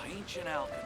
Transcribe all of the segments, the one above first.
Ancient alchemy.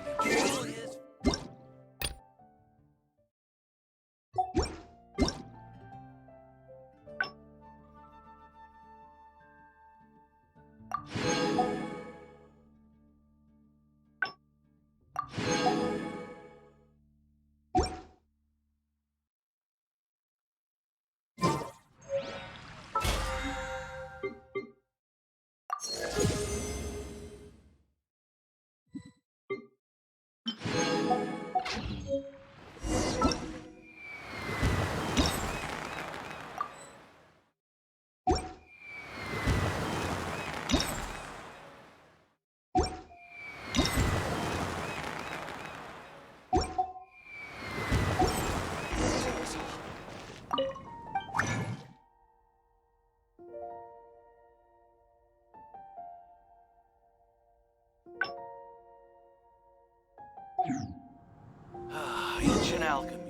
Ancient alchemy.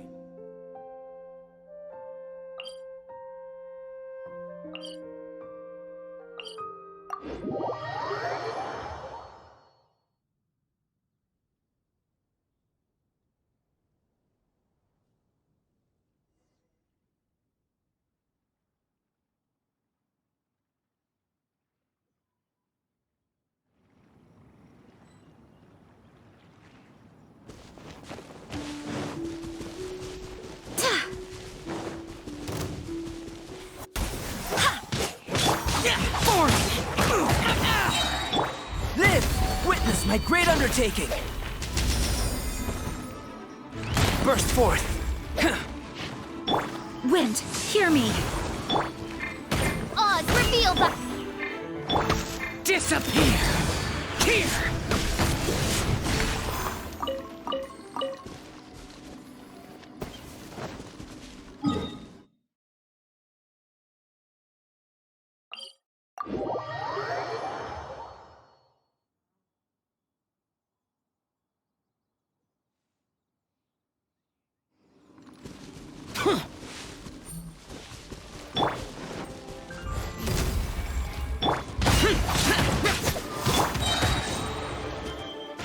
Live! Witness my great undertaking! Burst forth! Wind, hear me! Oz, reveal the... Disappear! Here!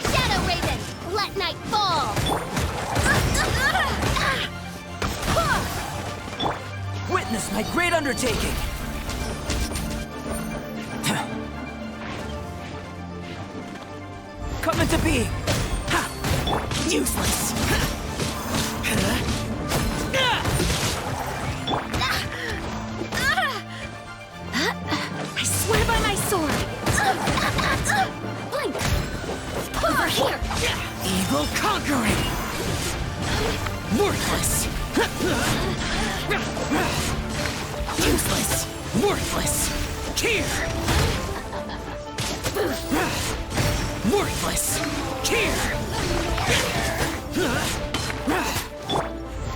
Shadow Raven, let night fall! Witness my great undertaking! Come into being! Ha! Useless! I swear by my sword! Blink! Over here! Evil conquering! Worthless! Useless! Worthless! Here! Worthless! Here!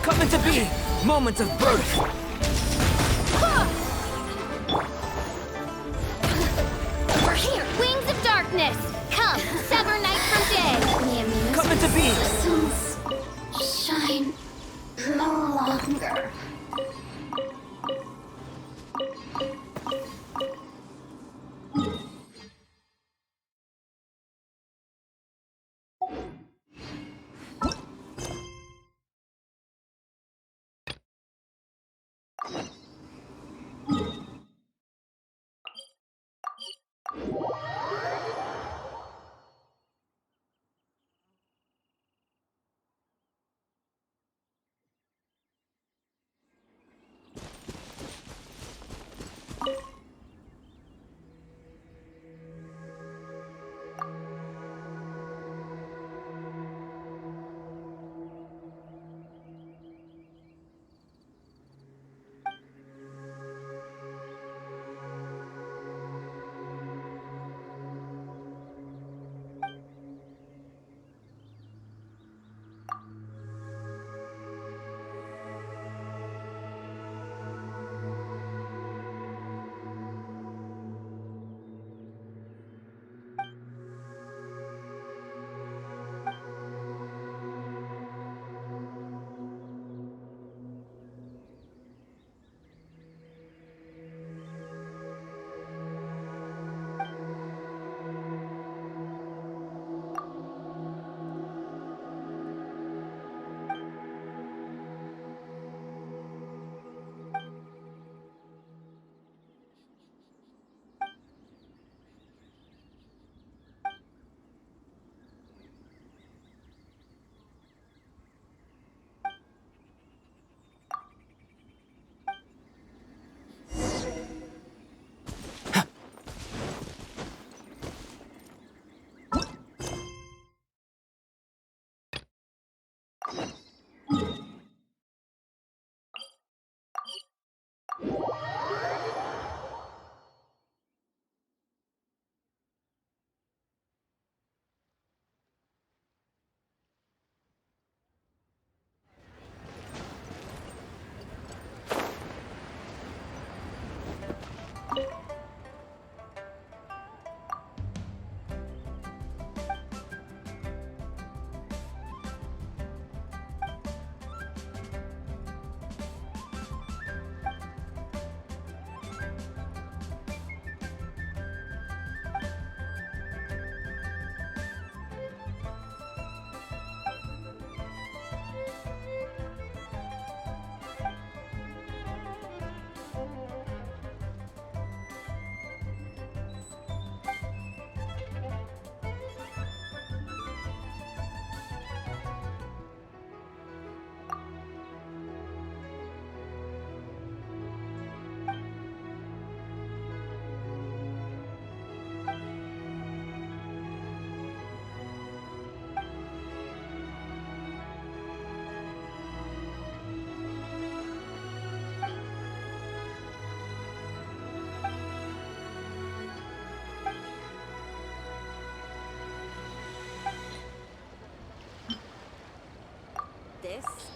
Come into being! Moments of birth! Over here! Wings of darkness! Come, sever night from day! Come into being! Shine no longer.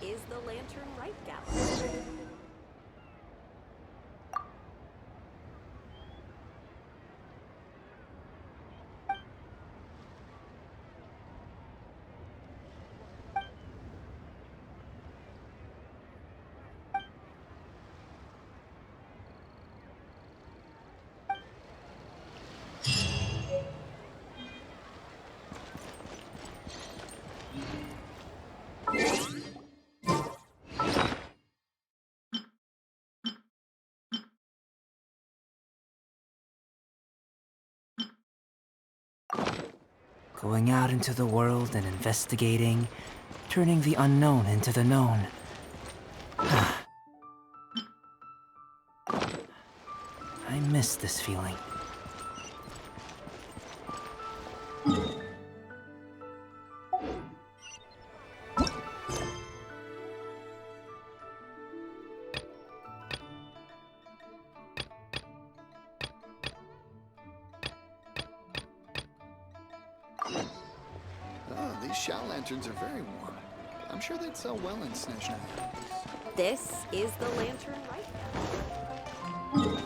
is the Lantern Right Gallery. Going out into the world and investigating, turning the unknown into the known. I miss this feeling. Oh, these shell lanterns are very warm. I'm sure they'd sell well in Snezhna. This is the Lantern Right Gallery.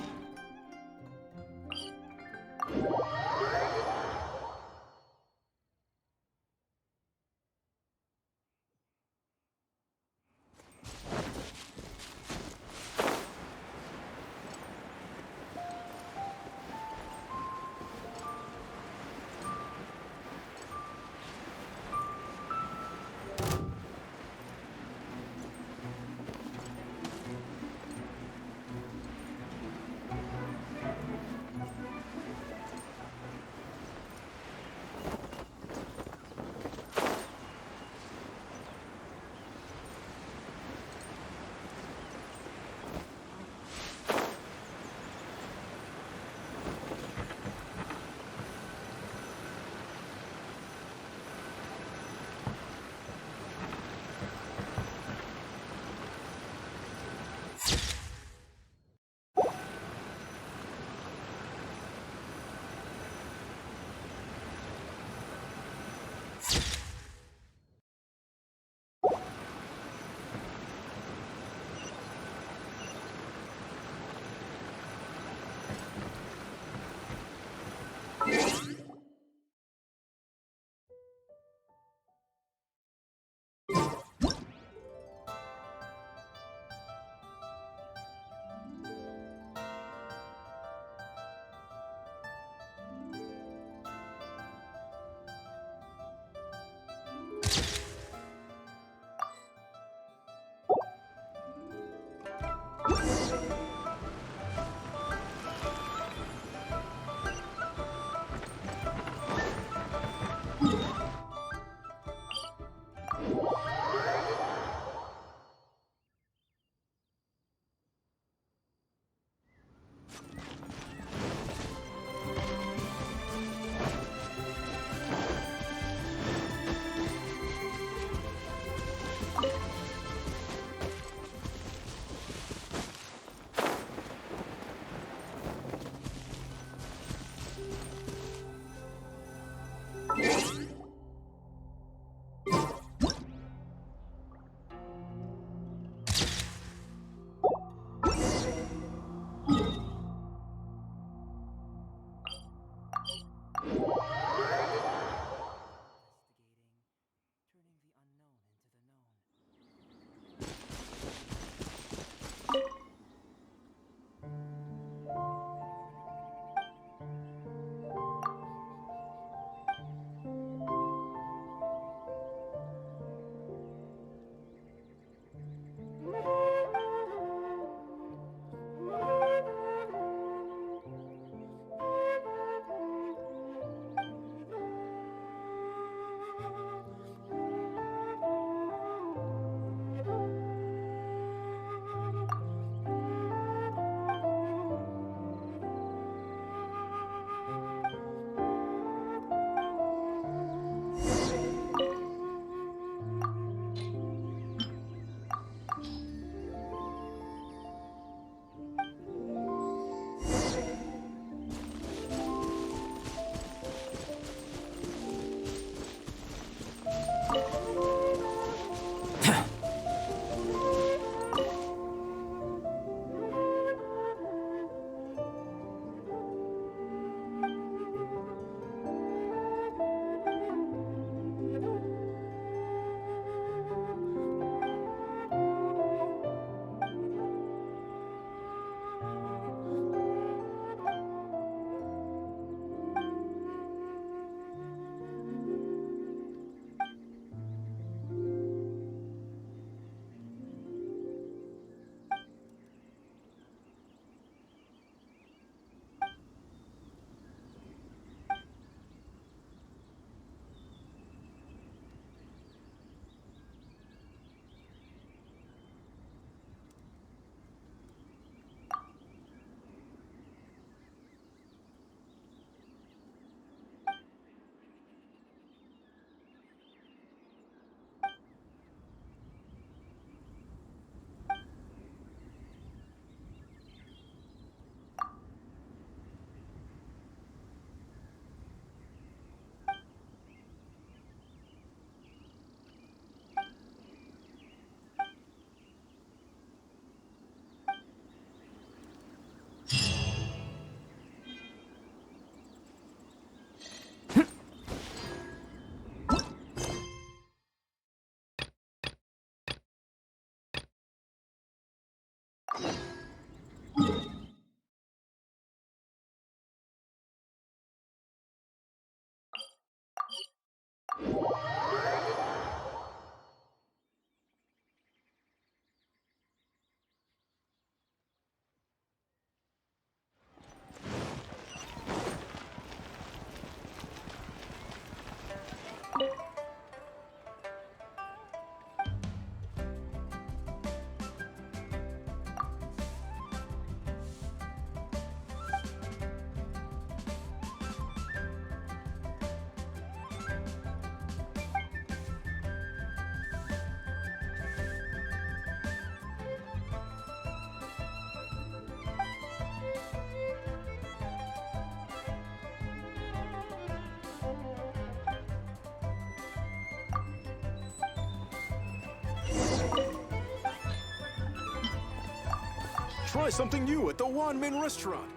Try something new at the Wanmin restaurant.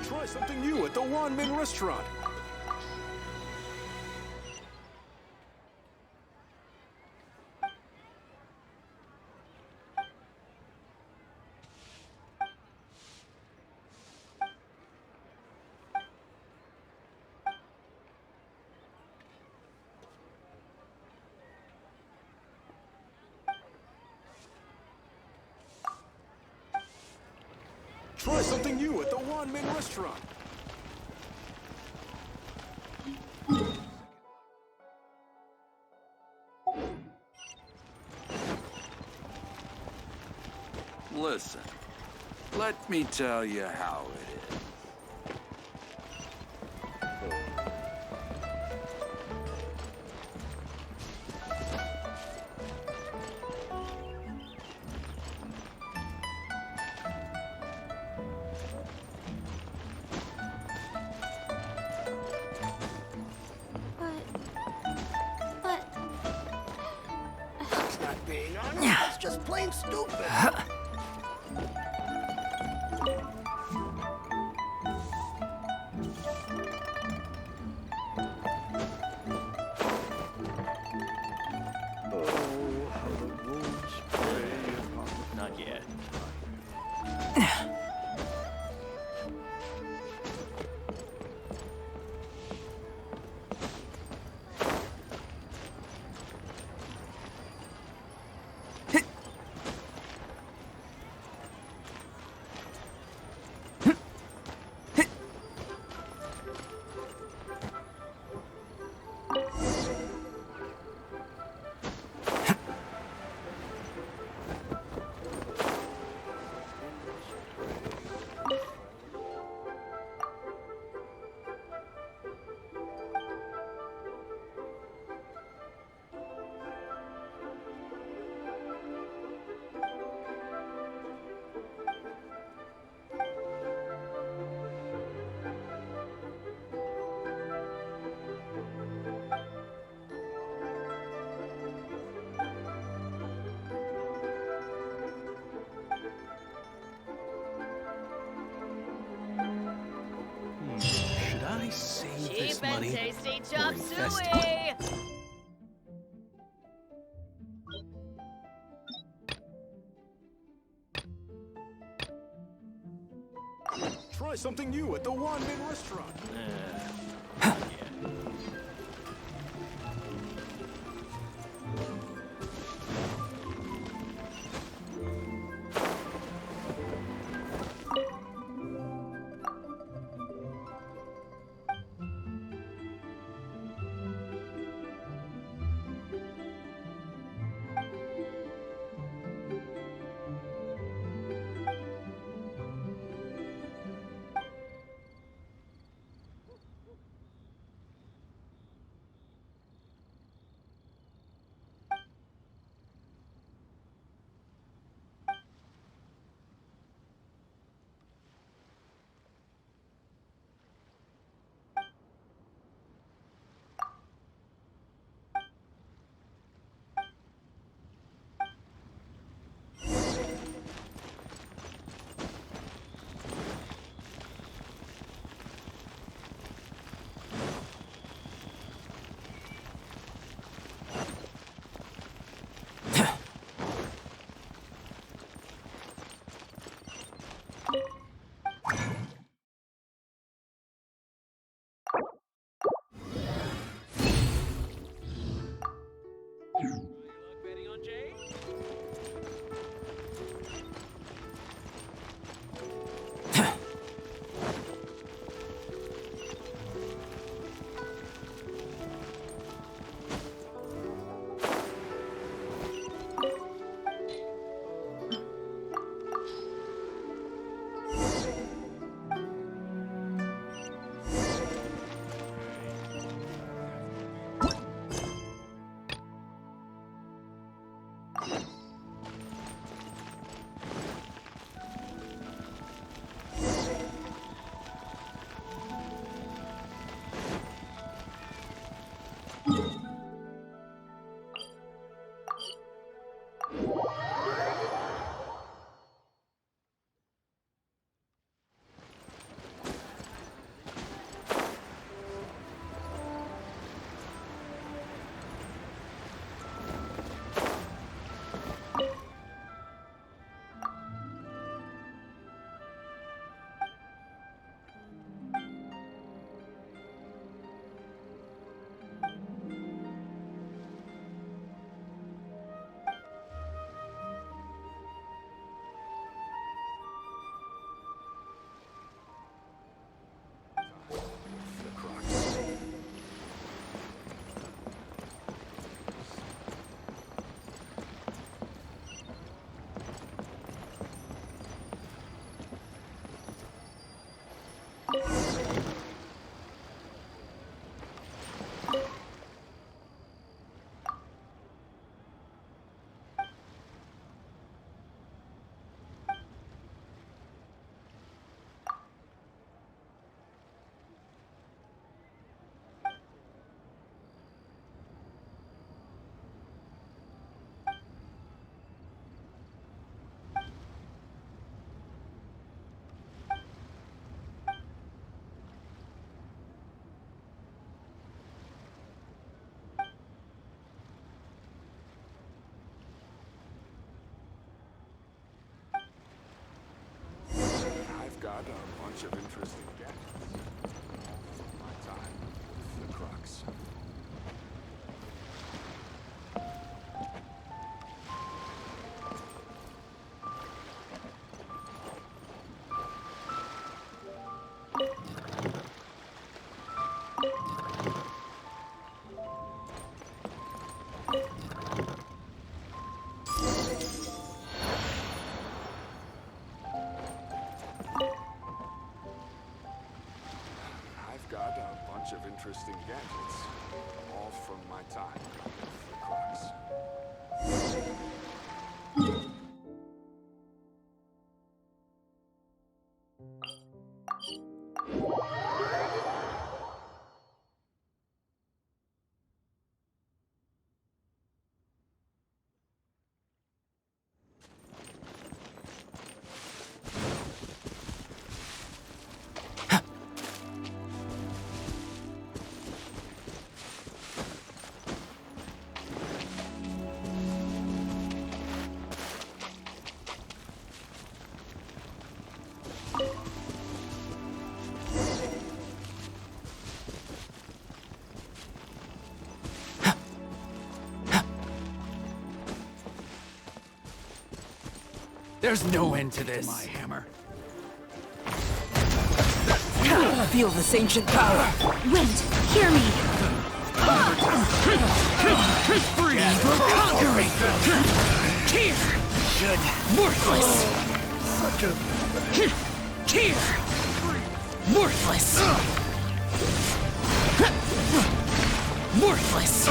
Try something new at the Wanmin restaurant. Try something new at the Wanmin restaurant. Listen, let me tell you how it is. But... It's not being honest. It's just plain stupid. Not yet. Should I save this Cheap and money? tasty chop invest suey! Try something new at the Wanmin restaurant. bunch of interesting gadgets. My time with the crux. I've got a bunch of interesting gadgets, all from my time with the crux. There's no end to this. My hammer. Feel this ancient power. Wind, hear me. Conquering. Tear. Should. Worthless. Such a... Tear. Worthless. Worthless.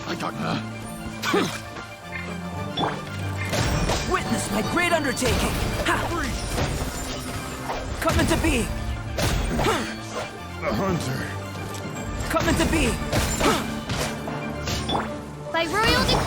I got... Witness my great undertaking. Coming to be. The hunter. Coming to be. By royal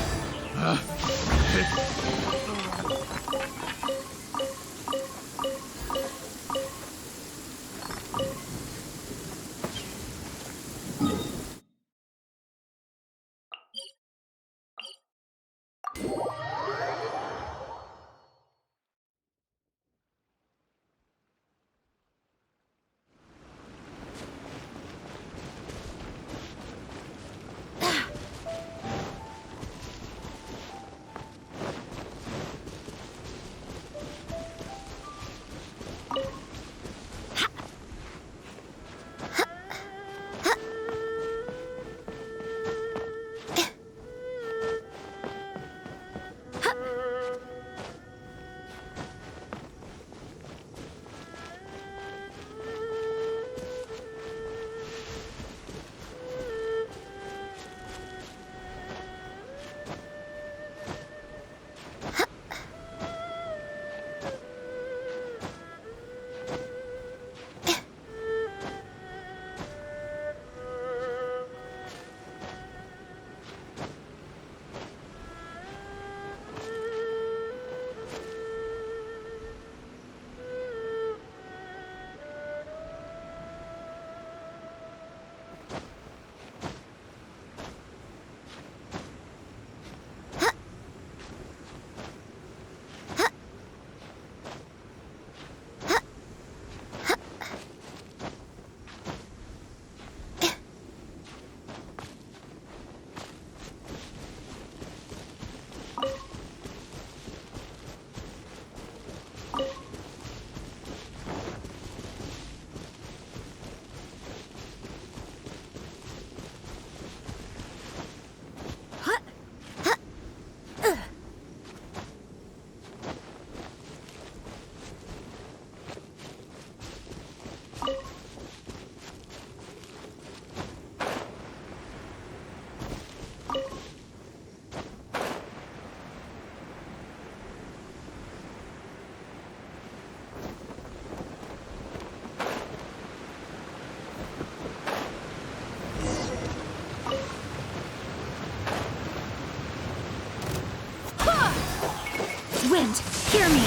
Wind, hear me.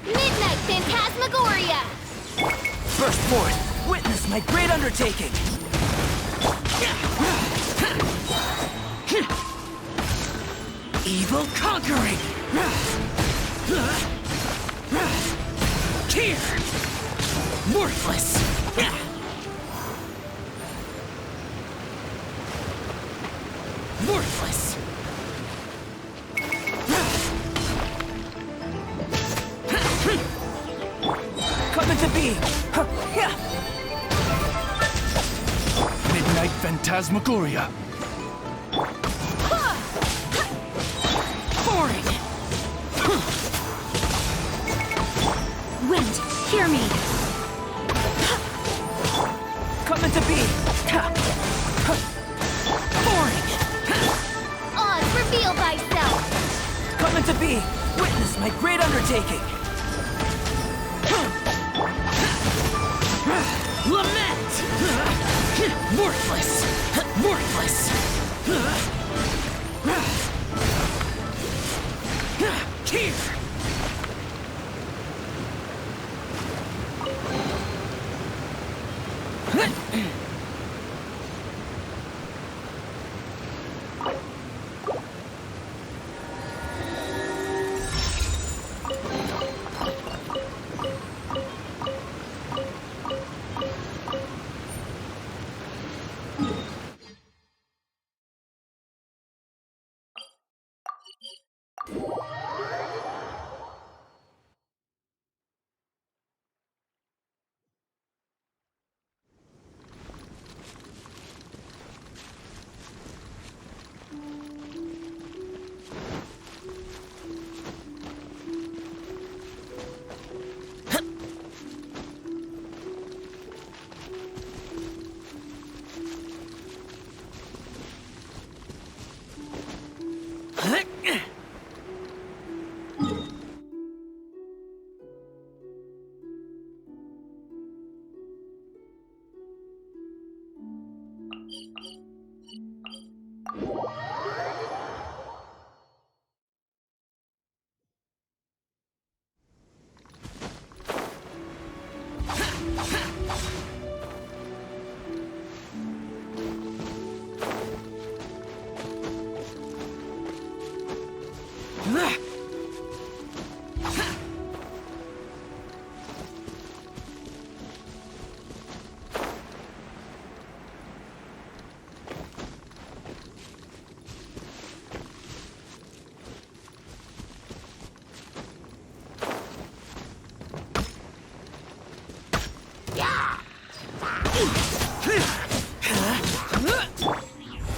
Midnight Phantasmagoria! Burst forth. Witness my great undertaking. Evil conquering. Here! Worthless! Worthless! Coming to be! Midnight Phantasmagoria. Boring! Wind, hear me. Coming to be! Boring! Oz, reveal thyself. Coming to be! Witness my great undertaking! Lament! Worthless! Worthless! Here!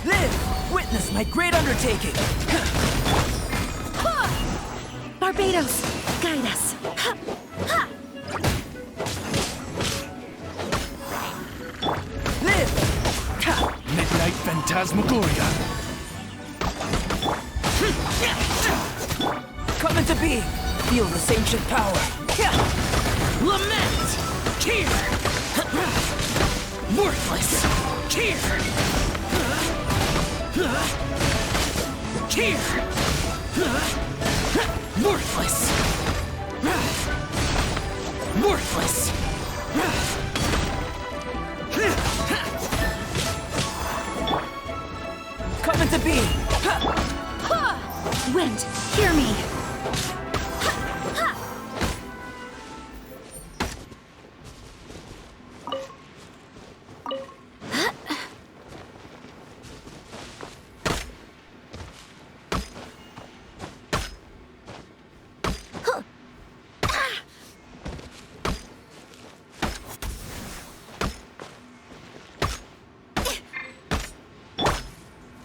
Live! Witness my great undertaking! Barbados, guide us. Live! Midnight Phantasmagoria. Coming to be! Feel this ancient power! Lament! Here! Worthless! Here! Here! Worthless! Worthless! Coming to be! Wind, hear me.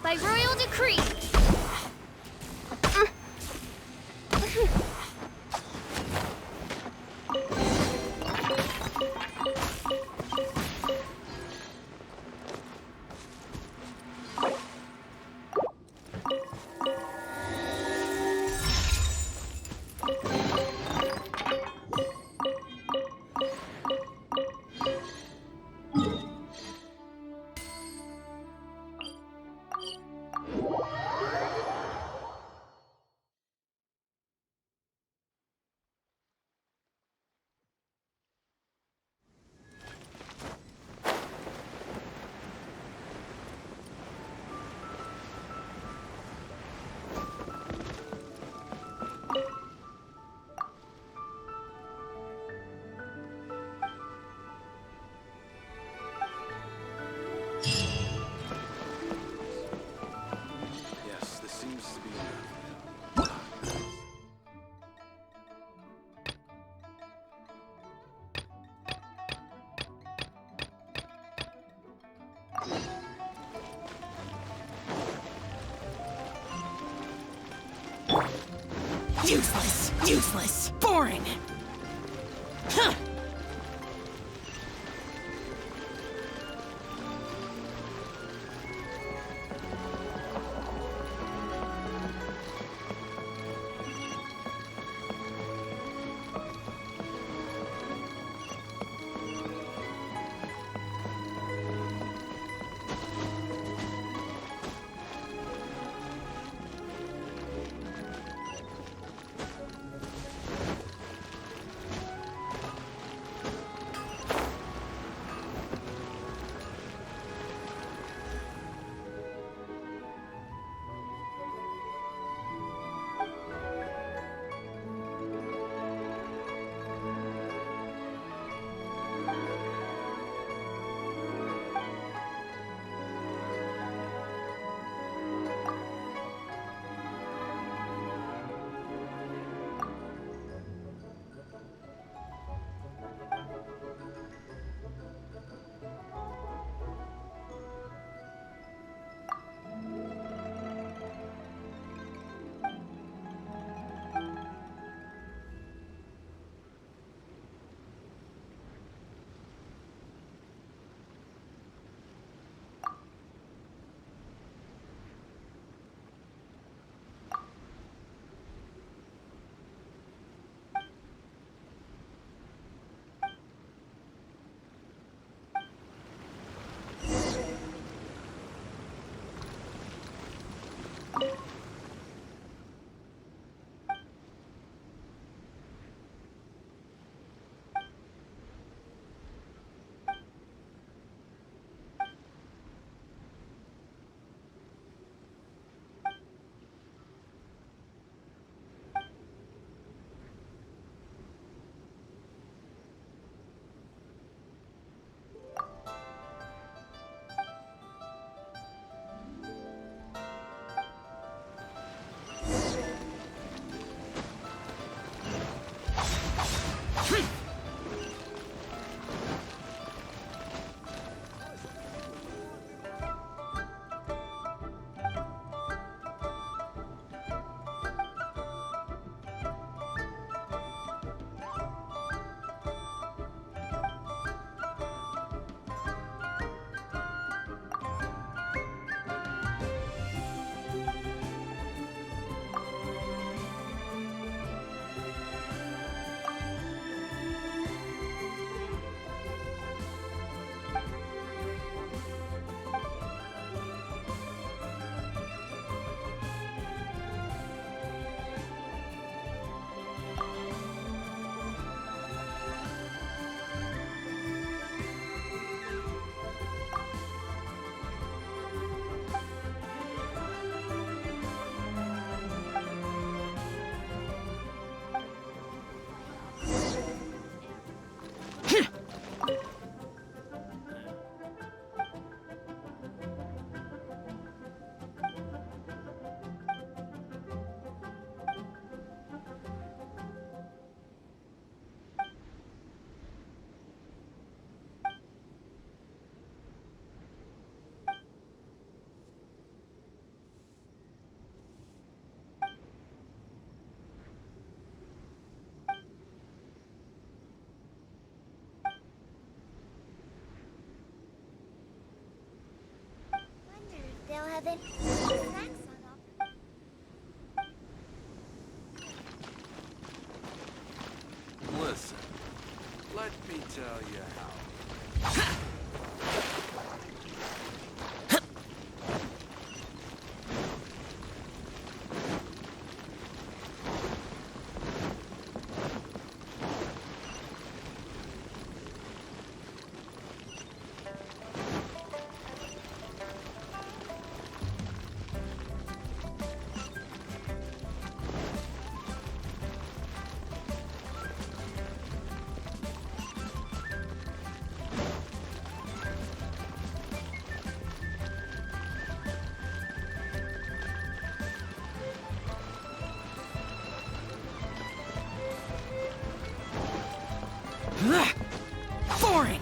By royal decree. Useless! Useless! Boring! Huh! They'll have any snacks on offer. Listen, let me tell you how. Boring!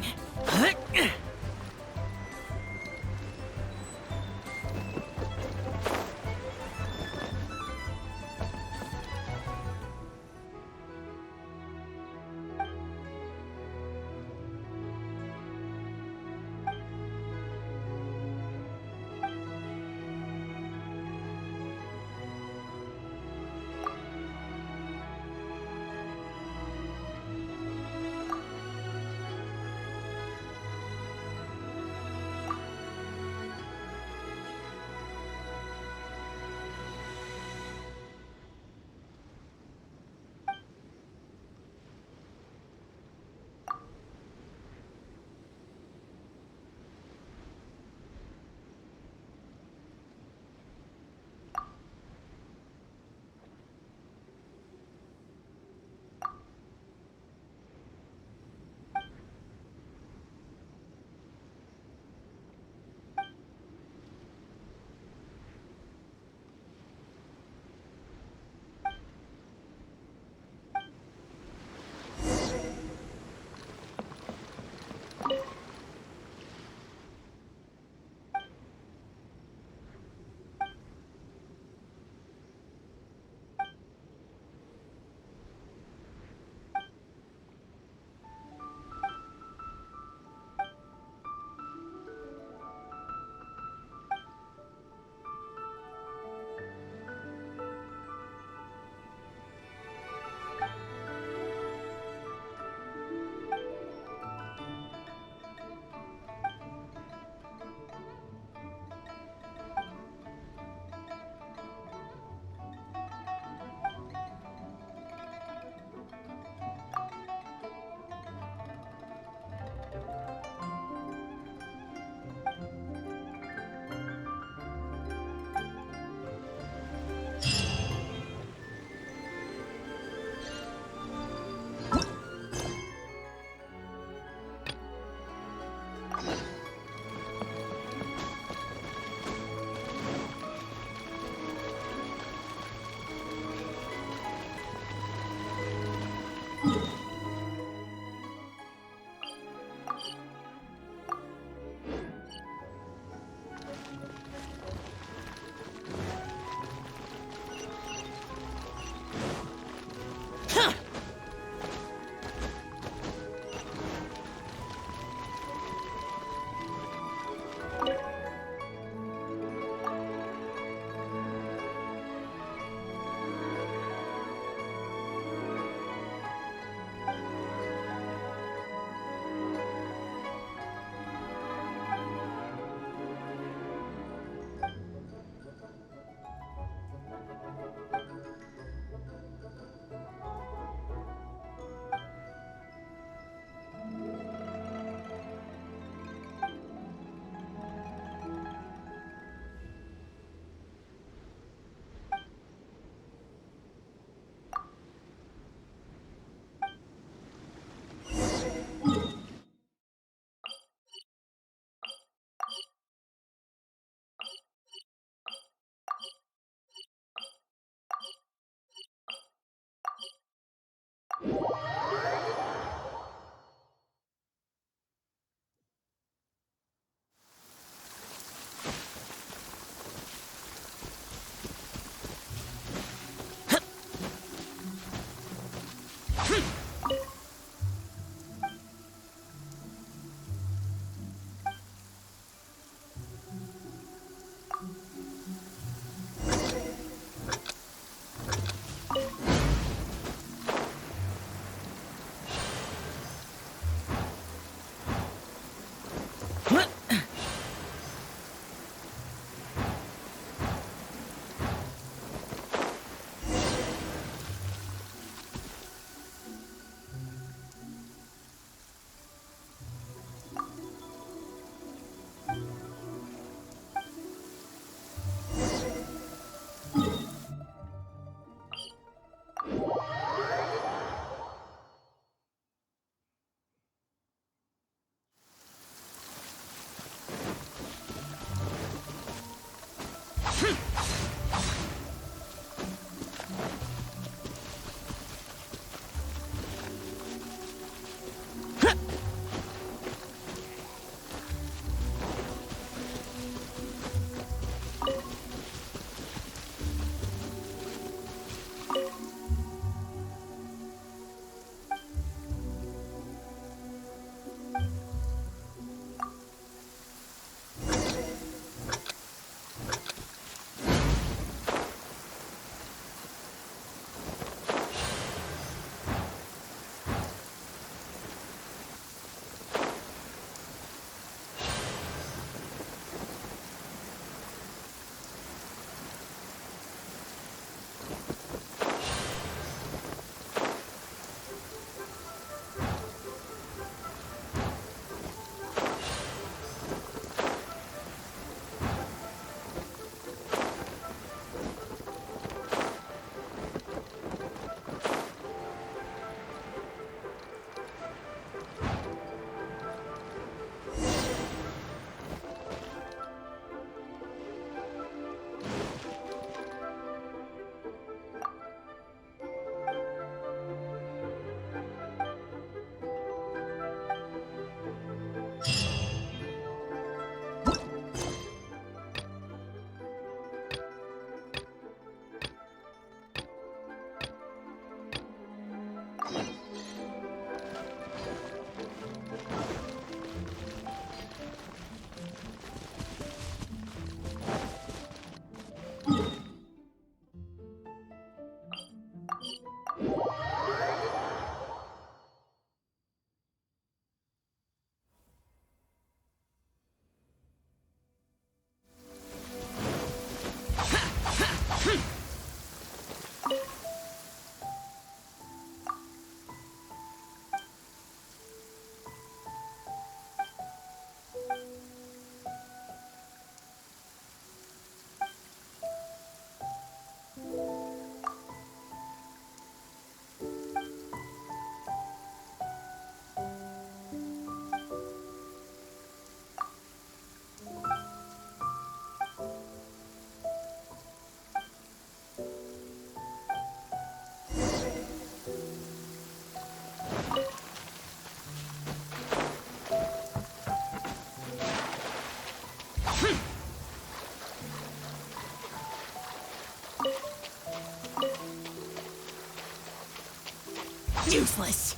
Useless!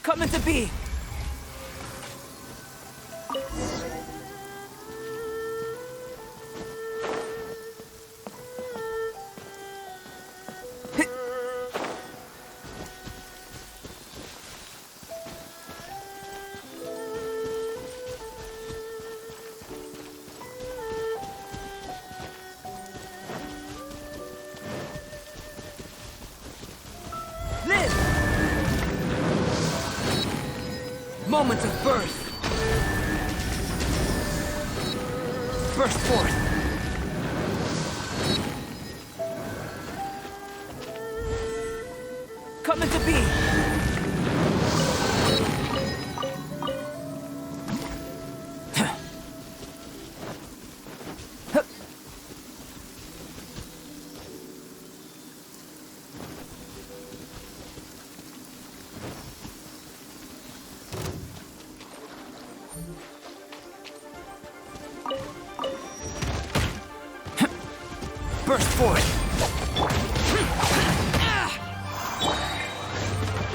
Coming to be! Moments of birth. Burst forth. Coming to be. Burst forth!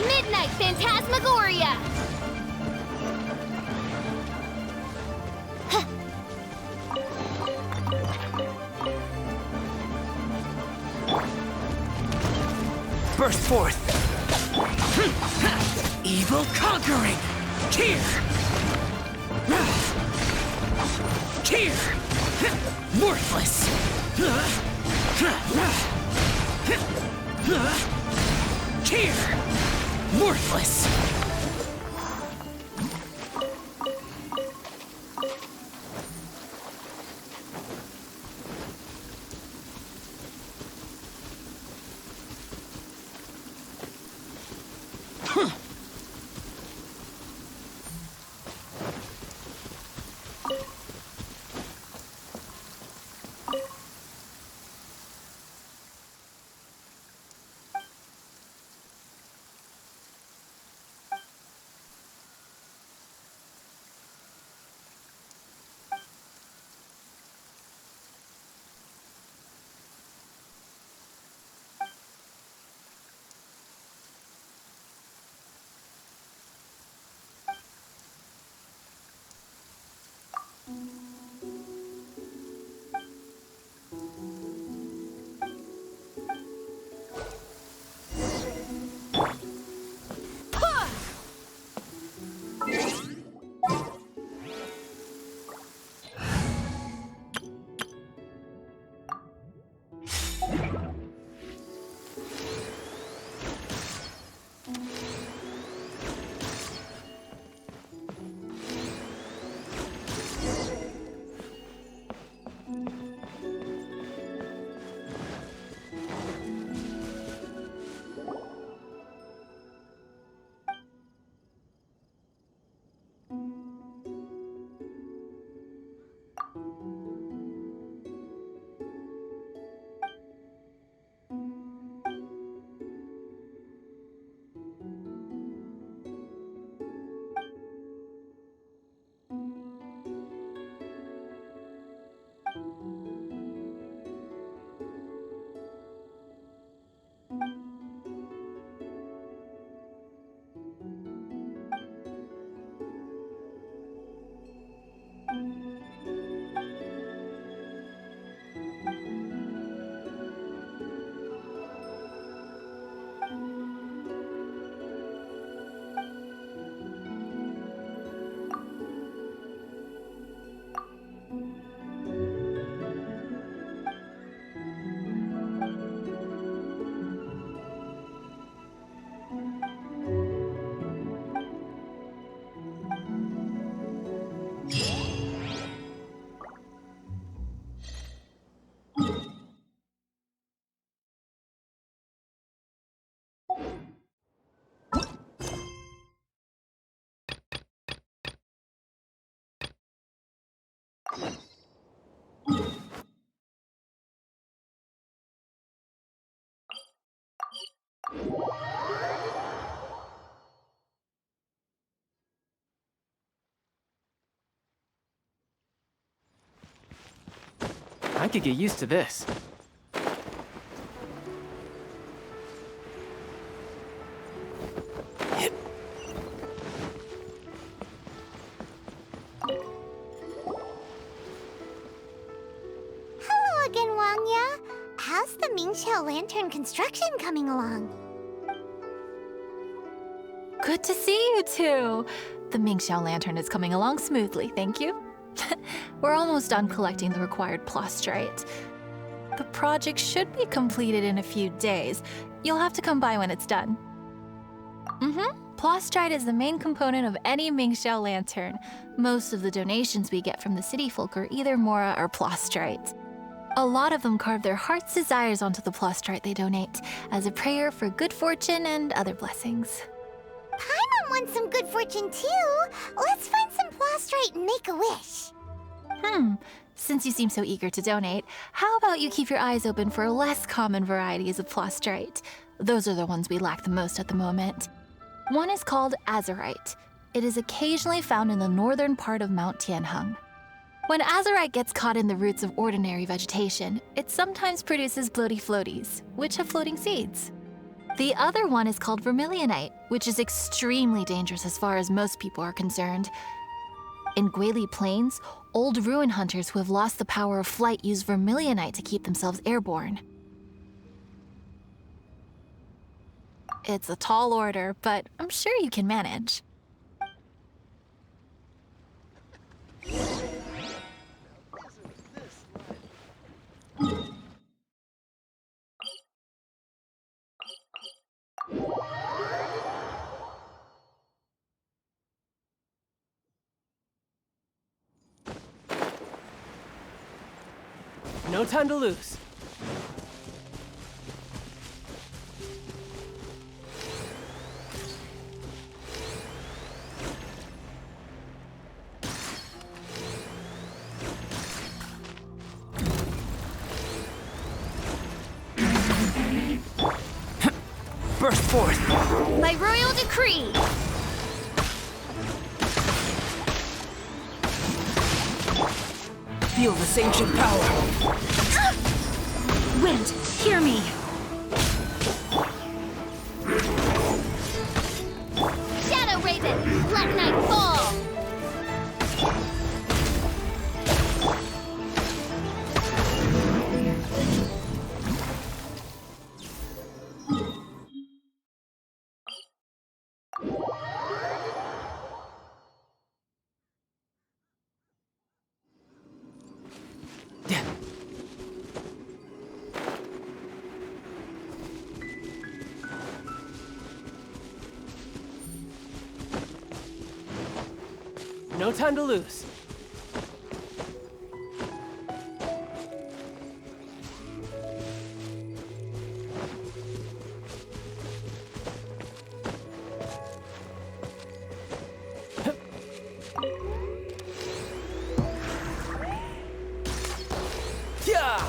Midnight Phantasmagoria! Burst forth! Evil conquering! Tear! Tear! Worthless! Tear! Worthless! I could get used to this. Hello again, Wangya. How's the Mingxiao Lantern construction coming along? Good to see you two. The Mingxiao Lantern is coming along smoothly, thank you. We're almost done collecting the required plastrite. The project should be completed in a few days. You'll have to come by when it's done. Plastrite is the main component of any Mingxiao Lantern. Most of the donations we get from the city folk are either Mora or plastrite. A lot of them carve their heart's desires onto the plastrite they donate, as a prayer for good fortune and other blessings. Paimon wants some good fortune too. Let's find some plastrite and make a wish. Since you seem so eager to donate, how about you keep your eyes open for less common varieties of plastrite? Those are the ones we lack the most at the moment. One is called azurite. It is occasionally found in the northern part of Mount Tianheng. When azurite gets caught in the roots of ordinary vegetation, it sometimes produces bloaty floaties, which have floating seeds. The other one is called vermilionite, which is extremely dangerous as far as most people are concerned. In Guili Plains, old ruin hunters who have lost the power of flight use vermilionite to keep themselves airborne. It's a tall order, but I'm sure you can manage. No time to lose. Burst forth! By royal decree! Feel this ancient power! Wind, hear me! Shadow Raven, let night fall! No time to lose. Yeah!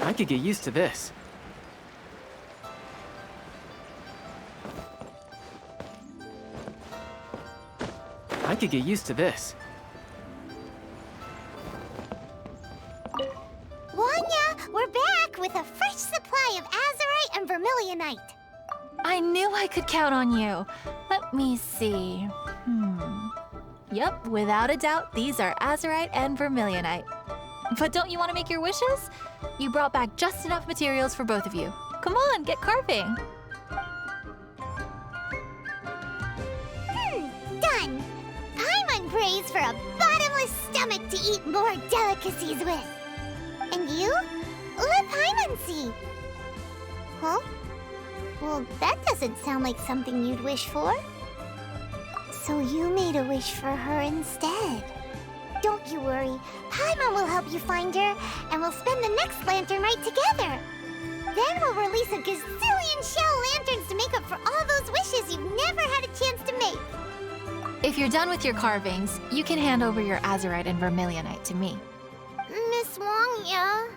I could get used to this. I could get used to this. Wanya, we're back with a fresh supply of azurite and vermilionite. I knew I could count on you. Let me see. Yep, without a doubt, these are azurite and vermilionite. But don't you want to make your wishes? You brought back just enough materials for both of you. Come on, get carving. Done! Paimon prays for a bottomless stomach to eat more delicacies with. And you? Let Paimon see. Huh? Well, that doesn't sound like something you'd wish for. So you made a wish for her instead. Don't you worry. Paimon will help you find her, and we'll spend the next lantern rite together. Then we'll release a gazillion shell lanterns to make up for all those wishes you've never had a chance to make. If you're done with your carvings, you can hand over your azurite and vermilionite to me. Miss Wangya.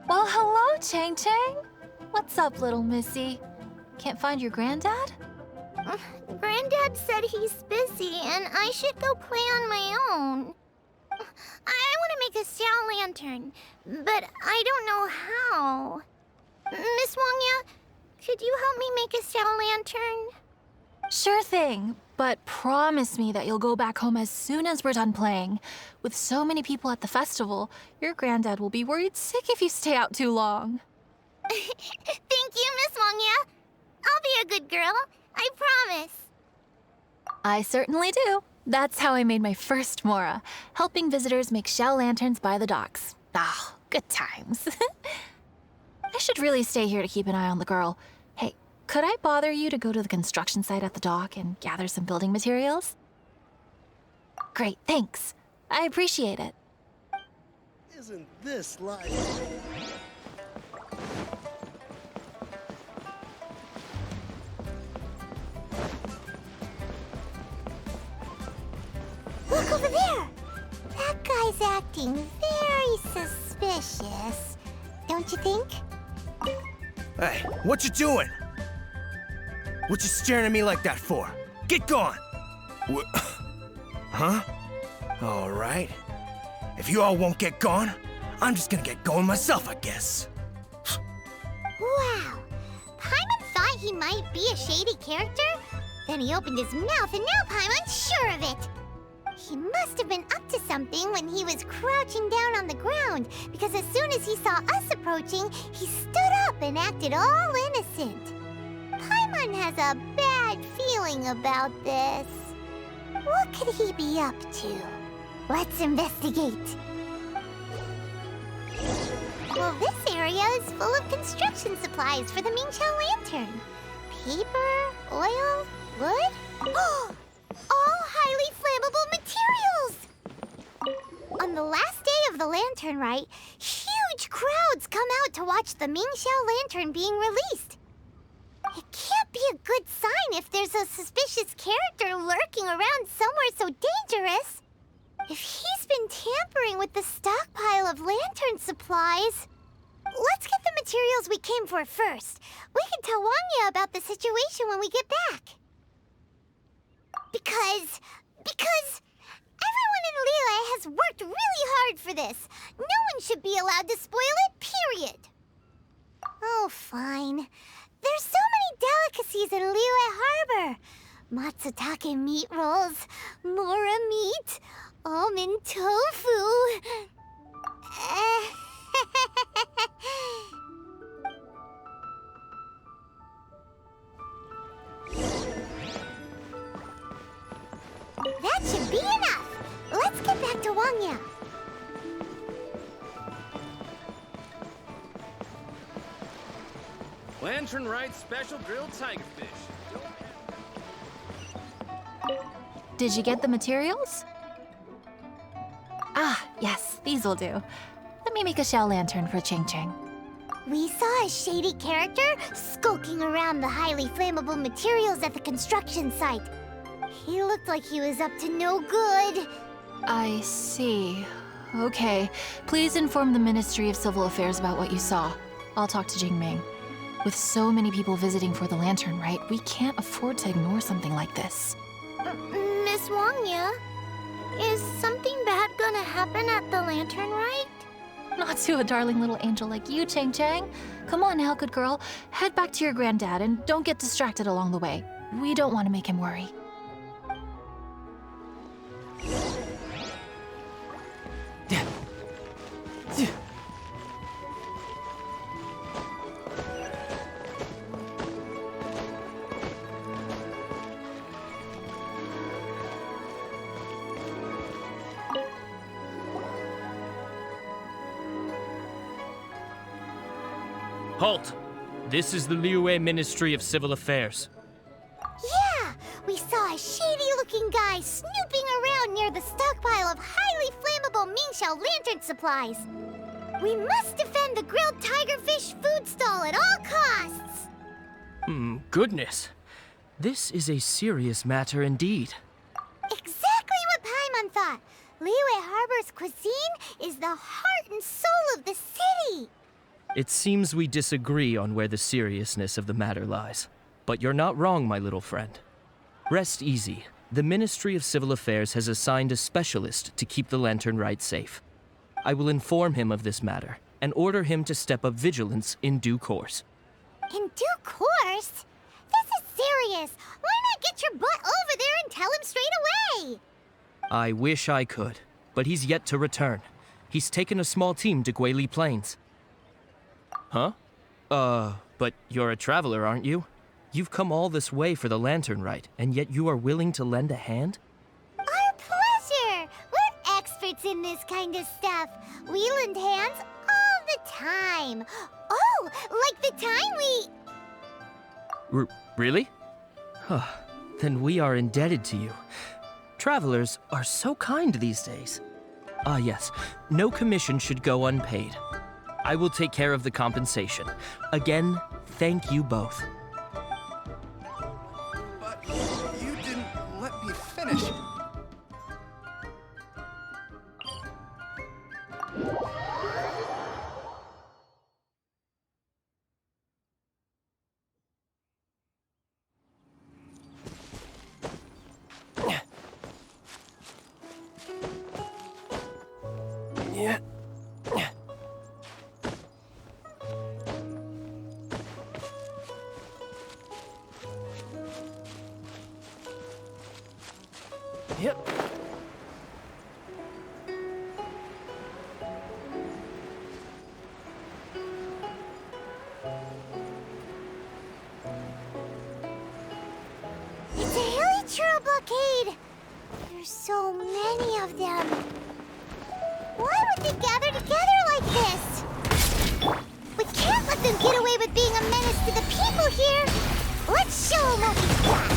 Well, hello, Chang Chang. What's up, little missy? Can't find your granddad? Granddad said he's busy and I should go play on my own. I want to make a shell lantern, but I don't know how. Miss Wangya, could you help me make a shell lantern? Sure thing, but promise me that you'll go back home as soon as we're done playing. With so many people at the festival, your granddad will be worried sick if you stay out too long. Thank you, Miss Wangya. I'll be a good girl. I promise. I certainly do. That's how I made my first Mora, helping visitors make shell lanterns by the docks. Ah, good times. I should really stay here to keep an eye on the girl. Hey, could I bother you to go to the construction site at the dock and gather some building materials? Great, thanks. I appreciate it. Isn't this life? Look over there! That guy's acting very suspicious. Don't you think? Hey, what you doing? What you staring at me like that for? Get gone! Huh? All right. If you all won't get gone, I'm just gonna get going myself, I guess. Wow! Paimon thought he might be a shady character? Then he opened his mouth and now Paimon's sure of it! He must have been up to something when he was crouching down on the ground, because as soon as he saw us approaching, he stood up and acted all innocent. Paimon has a bad feeling about this. What could he be up to? Let's investigate. Well, this area is full of construction supplies for the Mingqiao lantern. Paper, oil, wood. All highly flammable materials! On the last day of the lantern rite, huge crowds come out to watch the Mingqiao lantern being released. It can't be a good sign if there's a suspicious character lurking around somewhere so dangerous. If he's been tampering with the stockpile of lantern supplies... Let's get the materials we came for first. We can tell Wangya about the situation when we get back. Because everyone in Liyue has worked really hard for this. No one should be allowed to spoil it, period. Oh, fine. There's so many delicacies in Liyue Harbor. Matsutake meat rolls, mora meat, almond tofu. That should be enough. Let's get back to Wangya. Lantern Rite special grilled tigerfish. Did you get the materials? Ah, yes, these will do. Let me make a shell lantern for Ching Ching. We saw a shady character skulking around the highly flammable materials at the construction site. He looked like he was up to no good. I see. Okay, please inform the Ministry of Civil Affairs about what you saw. I'll talk to Jingming. With so many people visiting for the lantern rite, we can't afford to ignore something like this. Miss Wangya, is something bad gonna happen at the lantern rite? Not to a darling little angel like you, Chang Chang. Come on now, good girl. Head back to your granddad and don't get distracted along the way. We don't want to make him worry. Halt! This is the Liyue Ministry of Civil Affairs. Yeah, we saw saw a shady-looking guy snooping around near the stockpile of highly flammable Mingxiao lantern supplies. We must defend the grilled tigerfish food stall at all costs! Goodness. This is a serious matter indeed. Exactly what Paimon thought. Liyue Harbor's cuisine is the heart and soul of the city. It seems we disagree on where the seriousness of the matter lies. But you're not wrong, my little friend. Rest easy. The Ministry of Civil Affairs has assigned a specialist to keep the Lantern Rite safe. I will inform him of this matter and order him to step up vigilance in due course. In due course? This is serious. Why not get your butt over there and tell him straight away? I wish I could, but he's yet to return. He's taken a small team to Guili Plains. Huh? But you're a traveler, aren't you? You've come all this way for the Lantern Rite, and yet you are willing to lend a hand? Our pleasure! We're experts in this kind of stuff. We lend hands all the time. Oh, like the time we... Really? Huh. Then we are indebted to you. Travelers are so kind these days. Ah, yes. No commission should go unpaid. I will take care of the compensation. Again, thank you both. But you didn't let me finish. Yeah. Yep. It's a hilly blockade. There's so many of them. Why would they gather together like this? We can't let them get away with being a menace to the people here. Let's show them what we've got.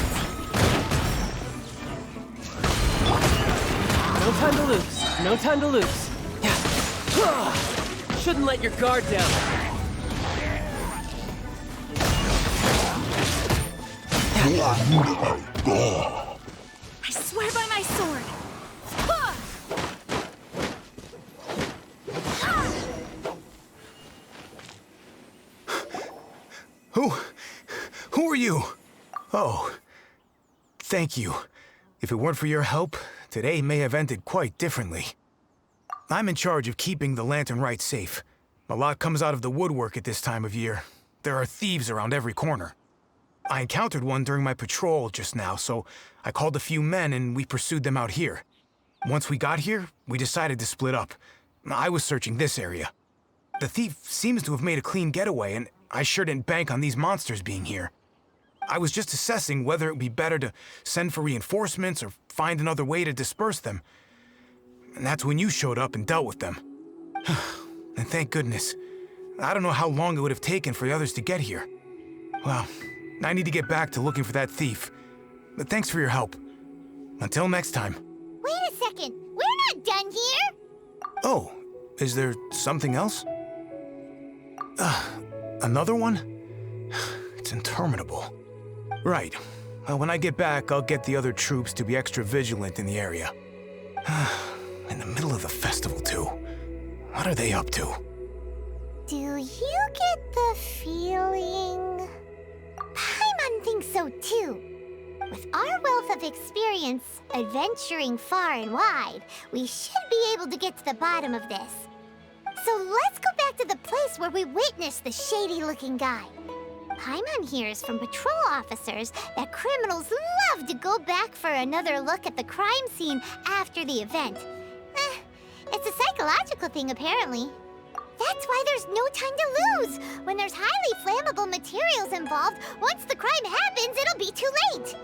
No time to lose. No time to lose. Shouldn't let your guard down. I swear by my sword. Who are you? Oh, thank you. If it weren't for your help, today may have ended quite differently. I'm in charge of keeping the Lantern Rite safe. A lot comes out of the woodwork at this time of year. There are thieves around every corner. I encountered one during my patrol just now, so I called a few men and we pursued them out here. Once we got here, we decided to split up. I was searching this area. The thief seems to have made a clean getaway, and I sure didn't bank on these monsters being here. I was just assessing whether it would be better to send for reinforcements or find another way to disperse them. And that's when you showed up and dealt with them. And thank goodness. I don't know how long it would have taken for the others to get here. Well, I need to get back to looking for that thief. But thanks for your help. Until next time. Wait a second. We're not done here. Oh, is there something else? Another one? It's interminable. Right. Well, when I get back, I'll get the other troops to be extra vigilant in the area. In the middle of the festival, too. What are they up to? Do you get the feeling... Paimon thinks so too. With our wealth of experience, adventuring far and wide, we should be able to get to the bottom of this. So let's go back to the place where we witnessed the shady-looking guy. Paimon hears from patrol officers that criminals love to go back for another look at the crime scene after the event. It's a psychological thing, apparently. That's why there's no time to lose. When there's highly flammable materials involved, once the crime happens, it'll be too late.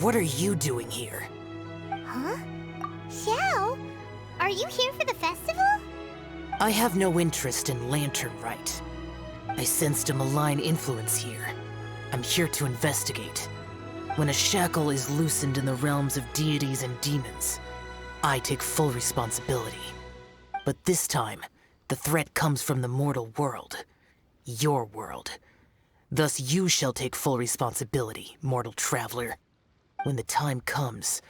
what are you doing here? Huh? Xiao, are you here for the festival? I have no interest in Lantern Rite. I sensed a malign influence here. I'm here to investigate. When a shackle is loosened in the realms of deities and demons, I take full responsibility. But this time, the threat comes from the mortal world. Your world. Thus you shall take full responsibility, mortal traveler. When the time comes,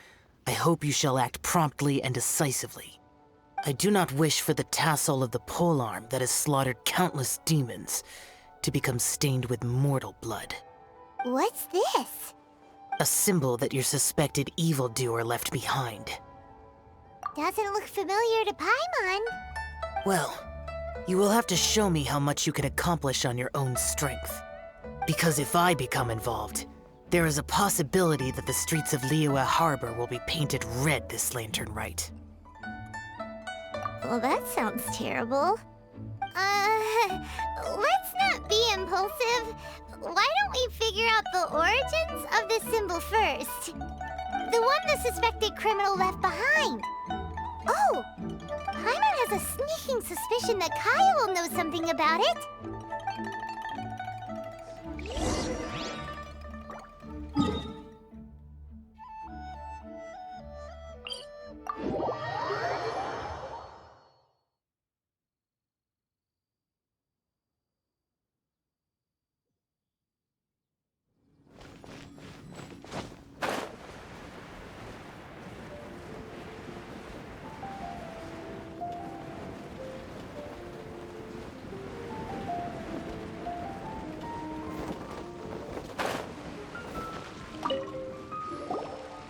I hope you shall act promptly and decisively. I do not wish for the tassel of the polearm that has slaughtered countless demons to become stained with mortal blood. What's this? A symbol that your suspected evildoer left behind. Doesn't look familiar to Paimon. Well, you will have to show me how much you can accomplish on your own strength. Because if I become involved, there is a possibility that the streets of Liyue Harbor will be painted red this Lantern Rite. Well, that sounds terrible. Let's not be impulsive. Why don't we figure out the origins of this symbol first? The one the suspected criminal left behind. Oh! Paimon has a sneaking suspicion that Kaya will know something about it.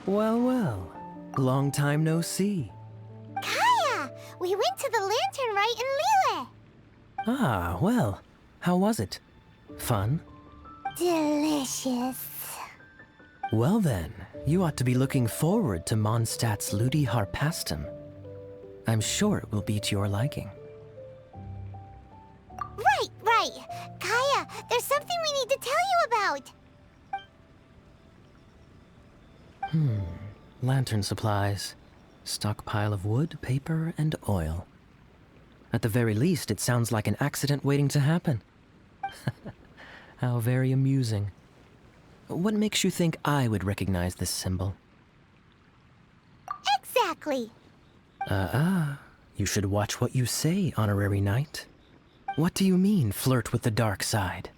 Well, well. Long time no see. Kaya! We went to the Lantern Rite in Liyue. Ah, well. How was it? Fun? Delicious. Well then, you ought to be looking forward to Mondstadt's Ludi Harpastum. I'm sure it will be to your liking. Right. Kaya, there's something we need to tell you about. Lantern supplies. Stockpile of wood, paper, and oil. At the very least, it sounds like an accident waiting to happen. How very amusing. What makes you think I would recognize this symbol? Exactly. You should watch what you say, Honorary Knight. What do you mean, flirt with the dark side?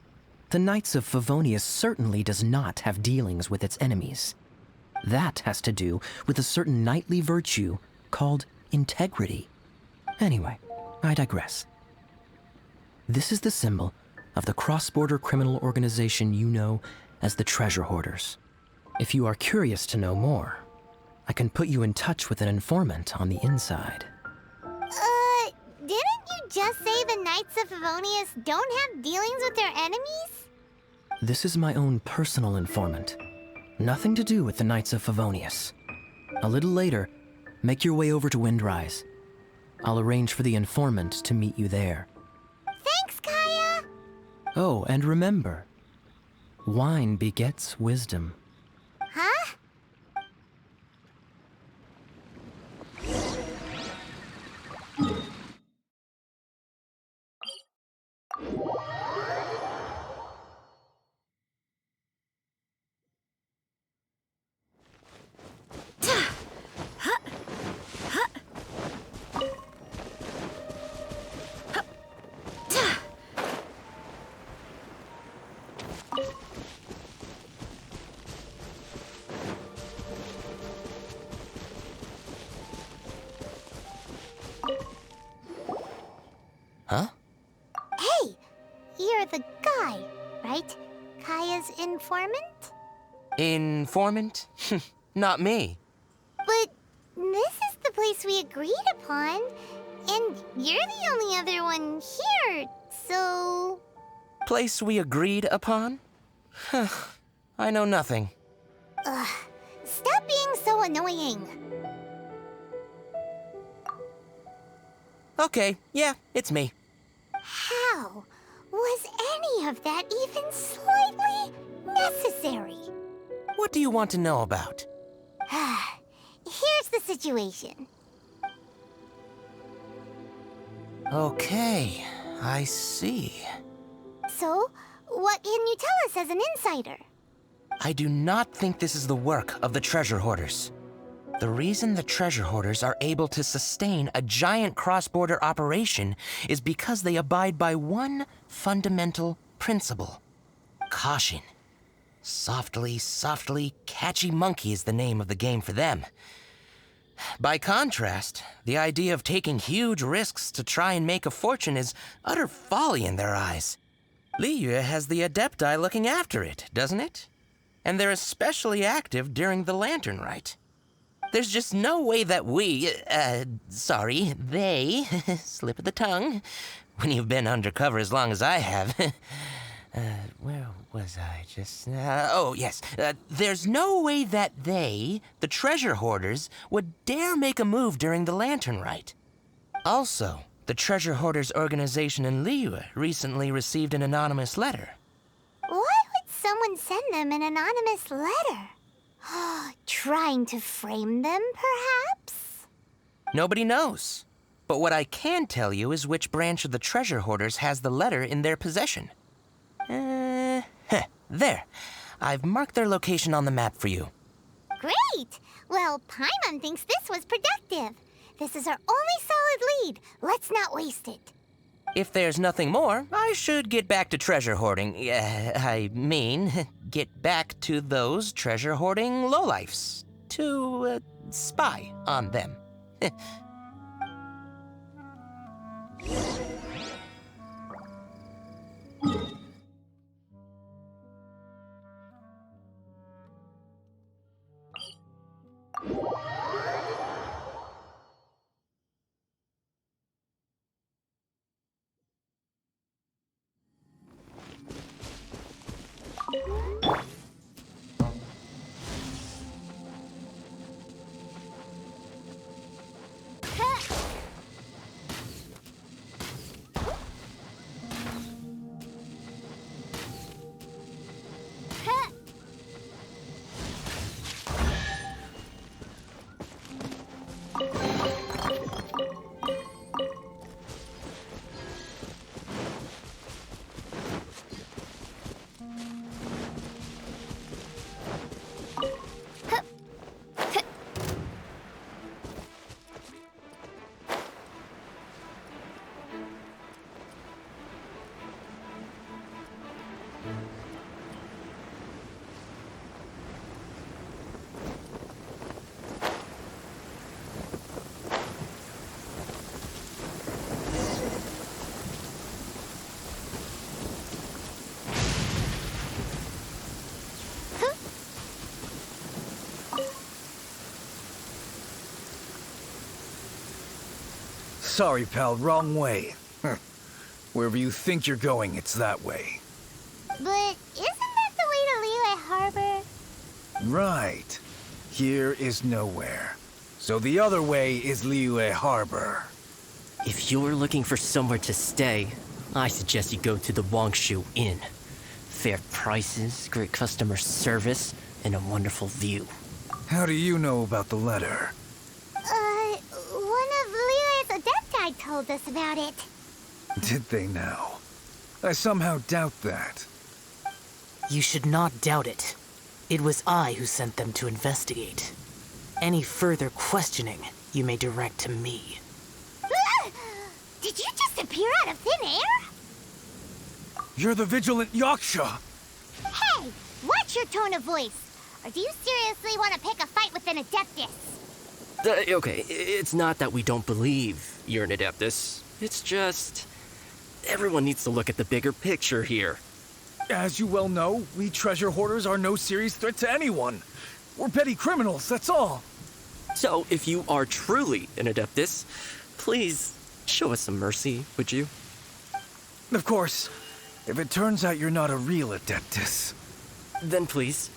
The Knights of Favonius certainly does not have dealings with its enemies. That has to do with a certain knightly virtue called integrity. Anyway, I digress. This is the symbol of the cross-border criminal organization you know as the Treasure Hoarders. If you are curious to know more, I can put you in touch with an informant on the inside. Didn't you just say the Knights of Favonius don't have dealings with their enemies? This is my own personal informant. Nothing to do with the Knights of Favonius. A little later, make your way over to Windrise. I'll arrange for the informant to meet you there. Thanks, Kaya! Oh, and remember, wine begets wisdom. Huh? Huh? Hey! You're the guy, right? Kaya's informant? Informant? Not me. But this is the place we agreed upon, and you're the only other one here, so... Place we agreed upon? I know nothing. Ugh, stop being so annoying. Okay, yeah, it's me. How was any of that even slightly necessary? What do you want to know about? Here's the situation. Okay, I see. So, what can you tell us as an insider? I do not think this is the work of the treasure hoarders. The reason the treasure hoarders are able to sustain a giant cross-border operation is because they abide by one fundamental principle. Caution. Softly, softly, catchy monkey is the name of the game for them. By contrast, the idea of taking huge risks to try and make a fortune is utter folly in their eyes. Liyue has the Adepti looking after it, doesn't it? And they're especially active during the Lantern Rite. There's just no way that they, slip of the tongue, when you've been undercover as long as I have. Where was I just now? Oh, yes. There's no way that they, the treasure hoarders, would dare make a move during the Lantern Rite. Also, the treasure hoarders organization in Liyue recently received an anonymous letter. Why would someone send them an anonymous letter? Trying to frame them, perhaps? Nobody knows. But what I can tell you is which branch of the treasure hoarders has the letter in their possession. There. I've marked their location on the map for you. Great! Well, Paimon thinks this was productive. This is our only solid lead. Let's not waste it. If there's nothing more, I should get back to treasure hoarding. Get back to those treasure hoarding lowlifes. To, spy on them. Sorry, pal, wrong way. Wherever you think you're going, it's that way. But isn't that the way to Liyue Harbor? Right. Here is nowhere. So the other way is Liyue Harbor. If you're looking for somewhere to stay, I suggest you go to the Wangshu Inn. Fair prices, great customer service, and a wonderful view. How do you know about the letter? One of Liyue's Adepti told us about it. Did they now? I somehow doubt that. You should not doubt it. It was I who sent them to investigate. Any further questioning, you may direct to me. Did you just appear out of thin air? You're the vigilant Yaksha! Hey! Watch your tone of voice! Or do you seriously want to pick a fight with an Adeptus? Okay, it's not that we don't believe you're an Adeptus. It's just... everyone needs to look at the bigger picture here. As you well know, we treasure hoarders are no serious threat to anyone. We're petty criminals, that's all. So, if you are truly an Adeptus, please show us some mercy, would you? Of course. If it turns out you're not a real Adeptus. Then please,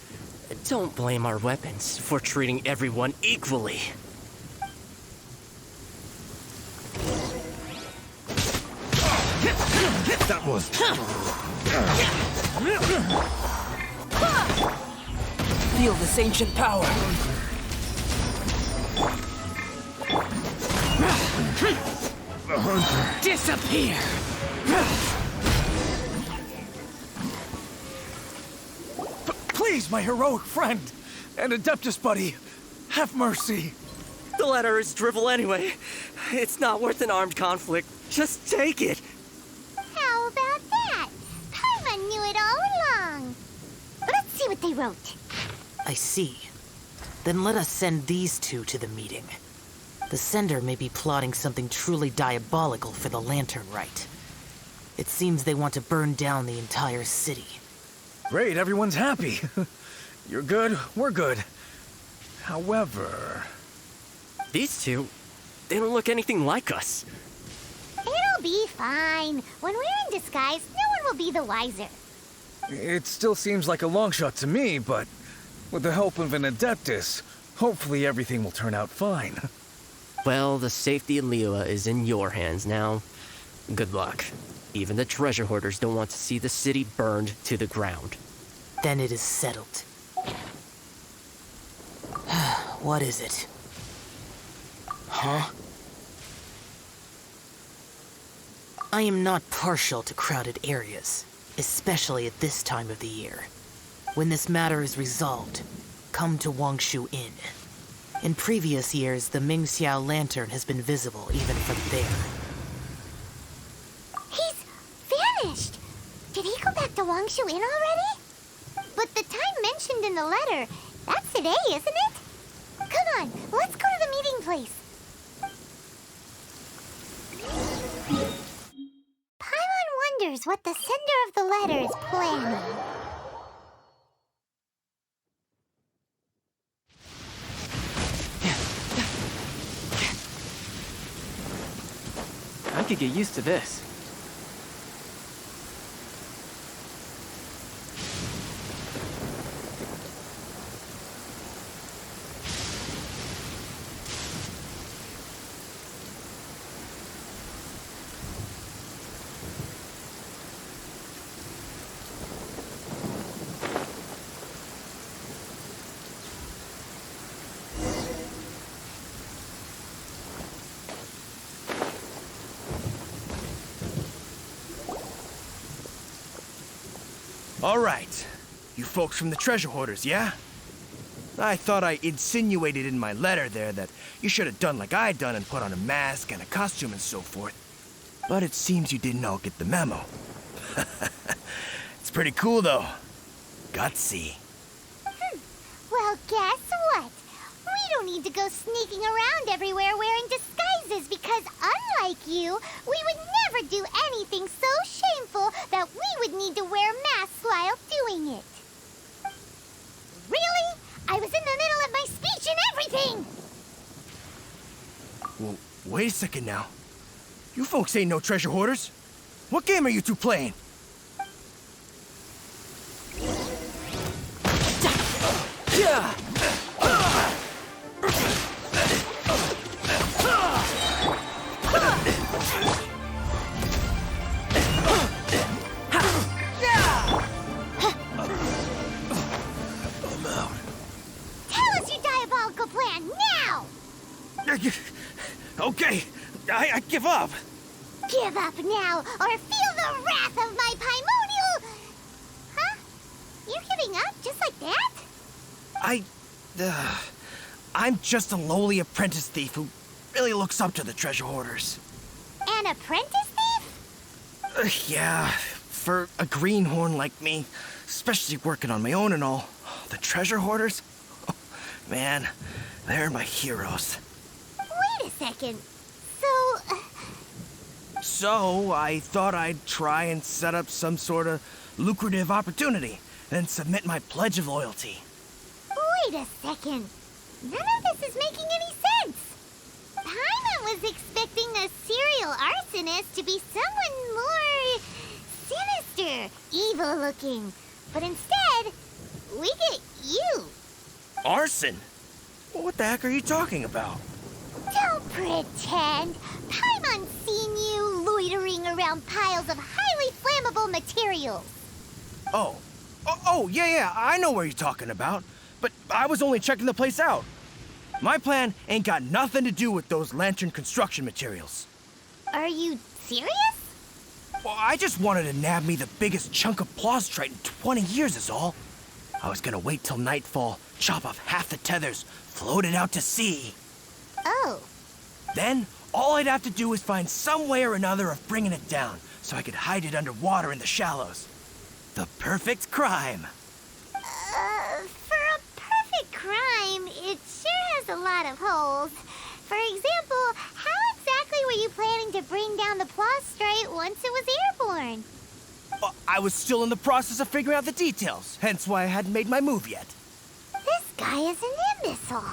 don't blame our weapons for treating everyone equally. That was... feel this ancient power. Disappear! Please, my heroic friend and Adeptus buddy, have mercy. The letter is drivel anyway. It's not worth an armed conflict. Just take it. How about that? Paimon knew it all along. Let's see what they wrote. I see. Then let us send these two to the meeting. The sender may be plotting something truly diabolical for the Lantern Rite. It seems they want to burn down the entire city. Great, everyone's happy. You're good, we're good. However... These two, they don't look anything like us. It'll be fine. When we're in disguise, no one will be the wiser. It still seems like a long shot to me, but with the help of an Adeptus, hopefully everything will turn out fine. Well, the safety of Liyue is in your hands now. Good luck. Even the treasure hoarders don't want to see the city burned to the ground. Then it is settled. What is it? Huh? I am not partial to crowded areas, especially at this time of the year. When this matter is resolved, come to Wangshu Inn. In previous years, the Mingxiao lantern has been visible even from there. He's vanished! Did he go back to Wangshu Inn already? But the time mentioned in the letter, that's today, isn't it? Come on, let's go to the meeting place. Paimon wonders what the sender of the letter is planning. I could get used to this. All right. You folks from the treasure hoarders, yeah? I thought I insinuated in my letter there that you should have done like I done and put on a mask and a costume and so forth. But it seems you didn't all get the memo. It's pretty cool, though. Gutsy. Well, guess what? We don't need to go sneaking around everywhere wearing disguises because unlike you, we would never do anything so shameful that we would need to wear masks while doing it. Really? I was in the middle of my speech and everything! Well, wait a second now. You folks ain't no treasure hoarders. What game are you two playing? Yeah! Tell us your diabolical plan now! Okay, I give up. Give up now, or feel the wrath of my Paimonial... Huh? You're giving up just like that? I'm just a lowly apprentice thief who really looks up to the treasure hoarders. An apprentice thief? Yeah, for a greenhorn like me, especially working on my own and all, the treasure hoarders, man, they're my heroes. Wait a second. So I thought I'd try and set up some sort of lucrative opportunity, then submit my pledge of loyalty. Wait a second. None of this is making any sense. Paimon was expecting a serial arsonist to be someone more sinister, evil-looking. But instead, we get you. Arson? What the heck are you talking about? Don't pretend. Paimon's seen you loitering around piles of highly flammable materials. Oh, yeah, I know what you're talking about. but I was only checking the place out. My plan ain't got nothing to do with those lantern construction materials. Are you serious? Well, I just wanted to nab me the biggest chunk of plastrite in 20 years is all. I was gonna wait till nightfall, chop off half the tethers, float it out to sea. Oh. Then, all I'd have to do is find some way or another of bringing it down, so I could hide it underwater in the shallows. The perfect crime. For a perfect crime, it sure has a lot of holes. For example, how exactly were you planning to bring down the plastrite once it was airborne? I was still in the process of figuring out the details, hence why I hadn't made my move yet. This guy is an imbecile.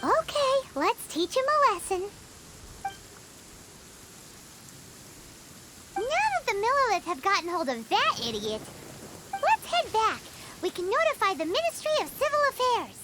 Okay, let's teach him a lesson. Now that the Millilith have gotten hold of that idiot, let's head back. We can notify the Ministry of Civil Affairs.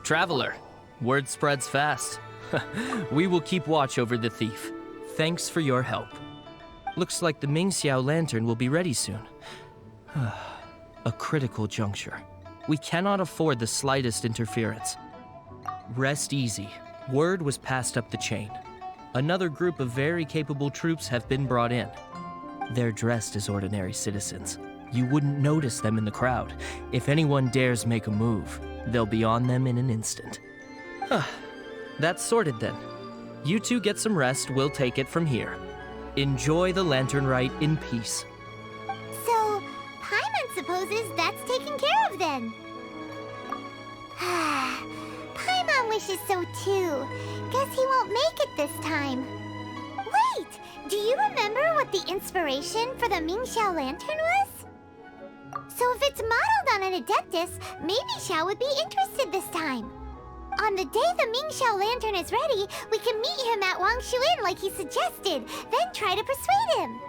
Traveler, word spreads fast. We will keep watch over the thief. Thanks for your help. Looks like the Mingxiao lantern will be ready soon. A critical juncture. We cannot afford the slightest interference. Rest easy. Word was passed up the chain. Another group of very capable troops have been brought in. They're dressed as ordinary citizens. You wouldn't notice them in the crowd. If anyone dares make a move, they'll be on them in an instant. That's sorted then. You two get some rest, we'll take it from here. Enjoy the lantern rite in peace. So, Paimon supposes that's taken care of then. Paimon wishes so too. Guess he won't make it this time. Wait! Do you remember what the inspiration for the Mingxiao lantern was? So if it's modeled on an Adeptus, maybe Xiao would be interested this time. On the day the Mingxiao lantern is ready, we can meet him at Wangshuin like he suggested, then try to persuade him.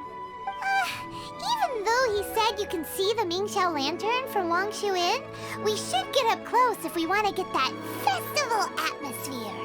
Even though he said you can see the Mingxiao lantern from Wangshuin, we should get up close if we want to get that festival atmosphere.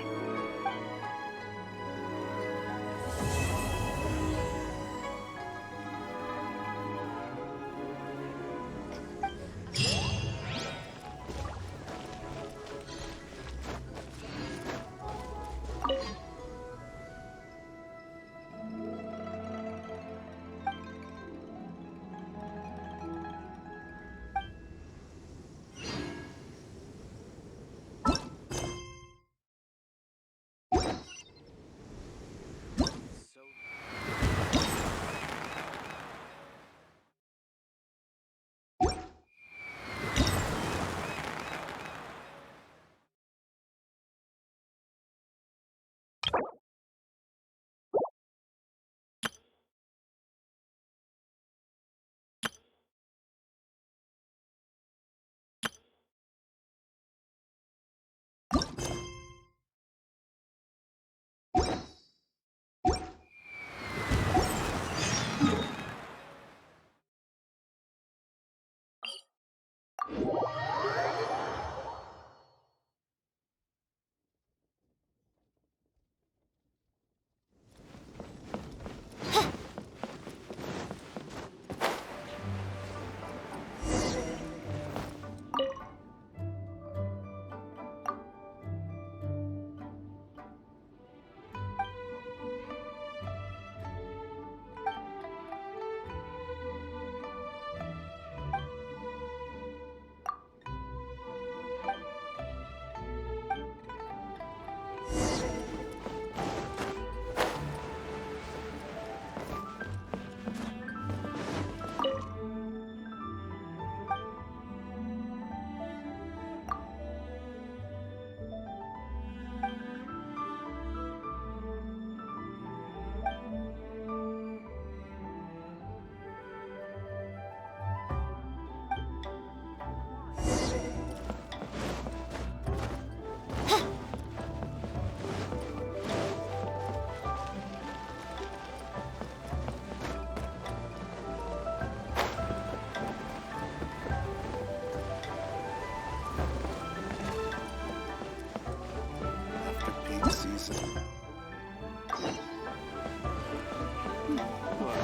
Luck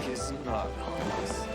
is not on us.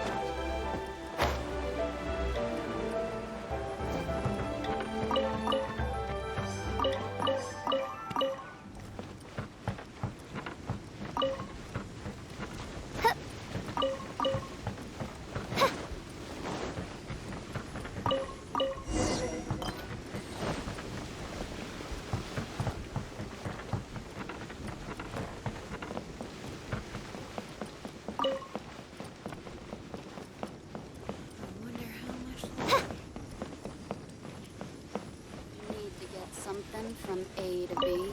Need to get something from A to B.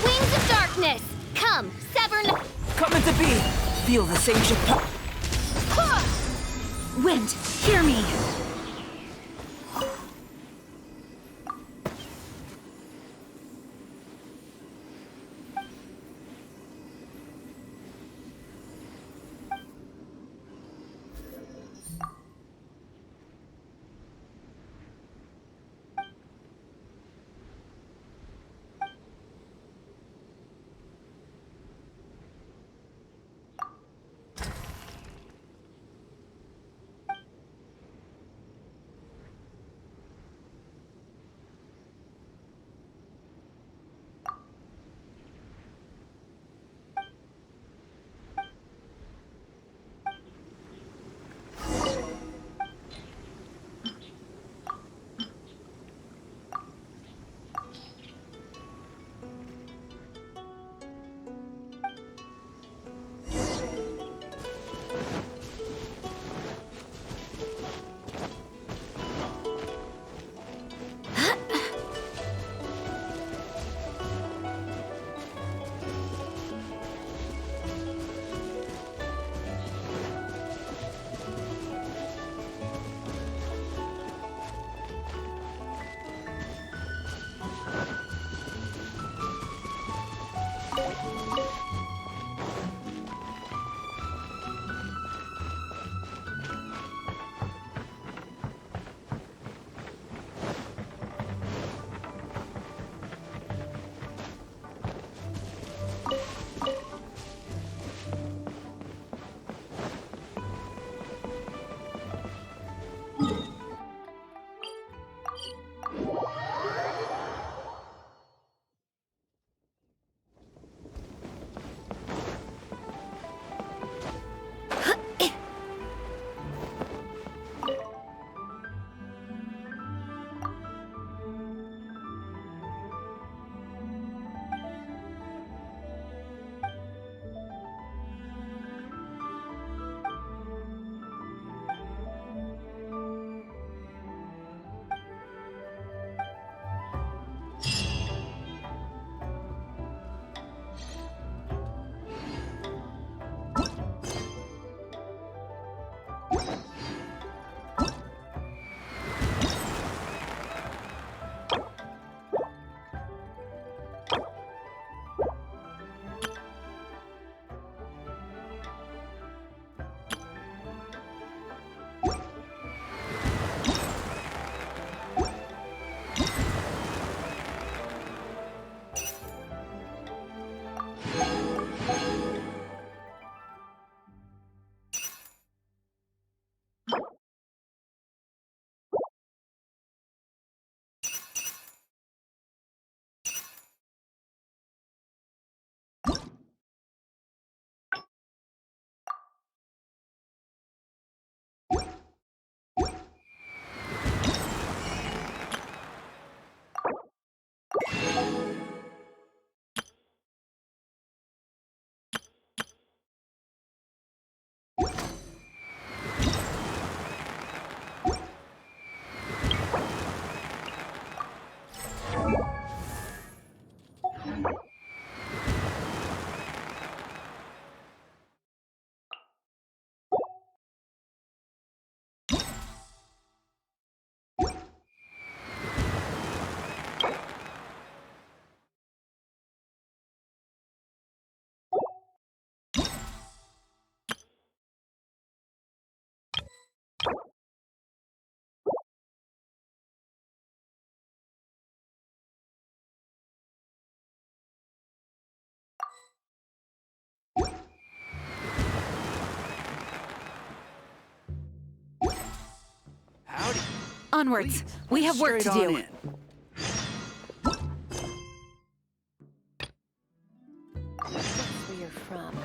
Wings of darkness! Come, sever Coming to be! Feel the same ship. Wind, hear me! Onwards. We have work to Straight on do. in. That's where you're from.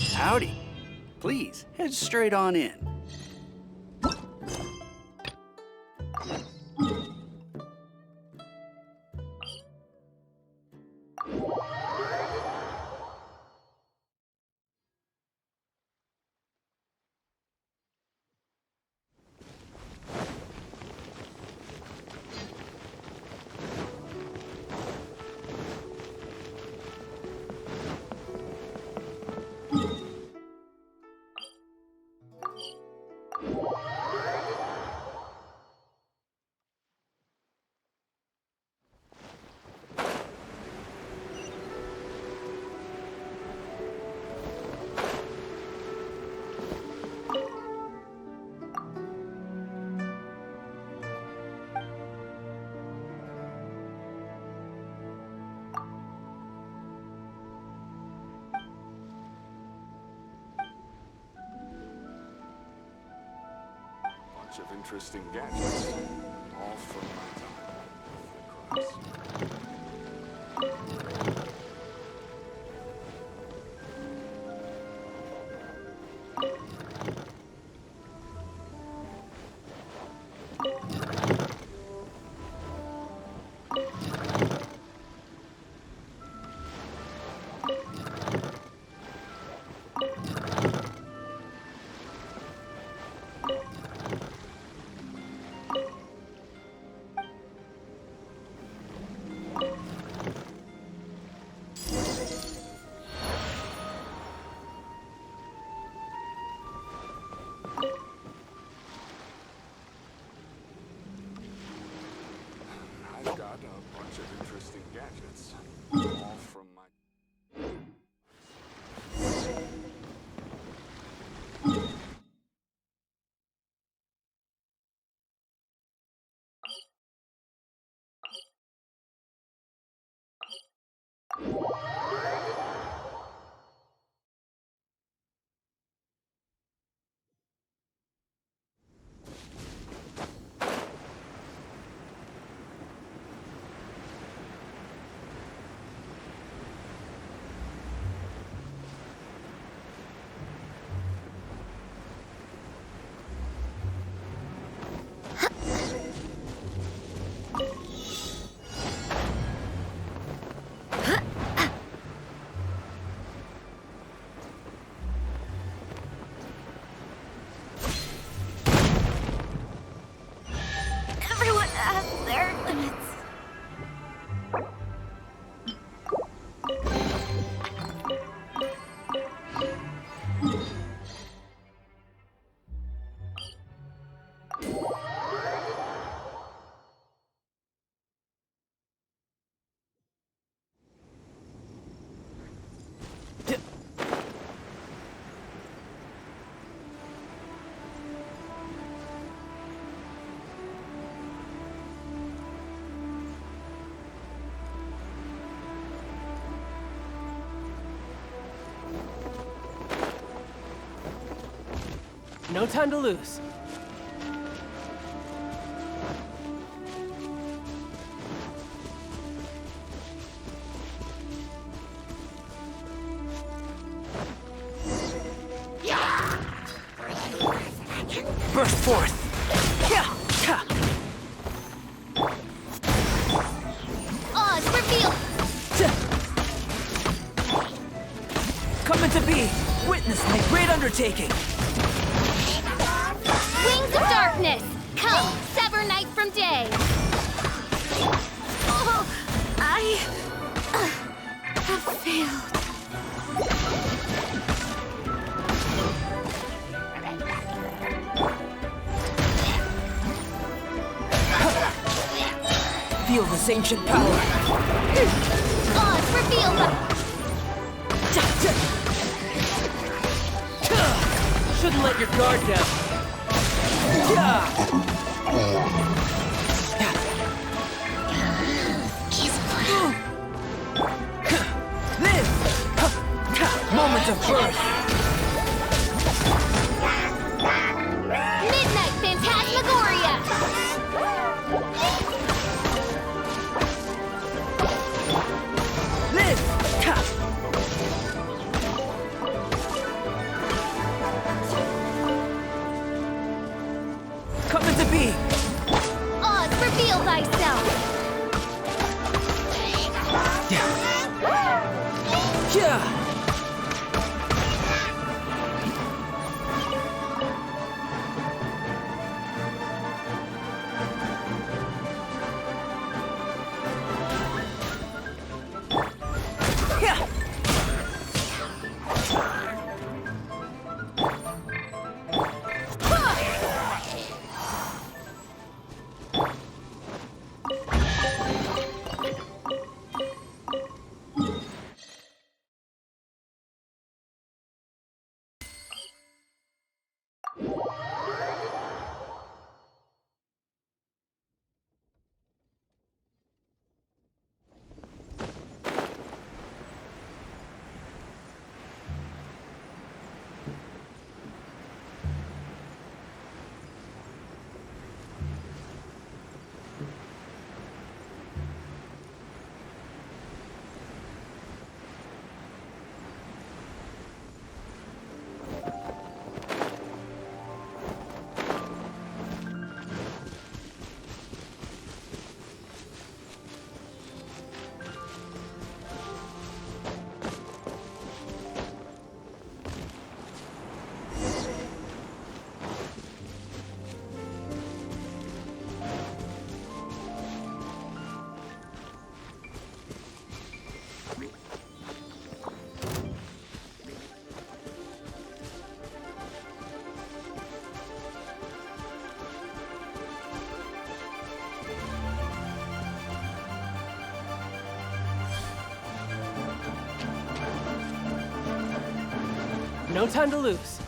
Howdy. Please, head straight on in. Bunch of interesting gadgets, all from my time with the Crux. I've got a bunch of interesting gadgets, all from my... Everyone has their limits. No time to lose. Burst forth! Oz, reveal! Coming to be! Witness my great undertaking! Wings of darkness! Come, sever night from day! Oh, I have failed. Feel this ancient power! Oz, reveal them! Shouldn't let your guard down. Live! Moment of birth! Midnight Phantasmagoria! Live! No time to lose.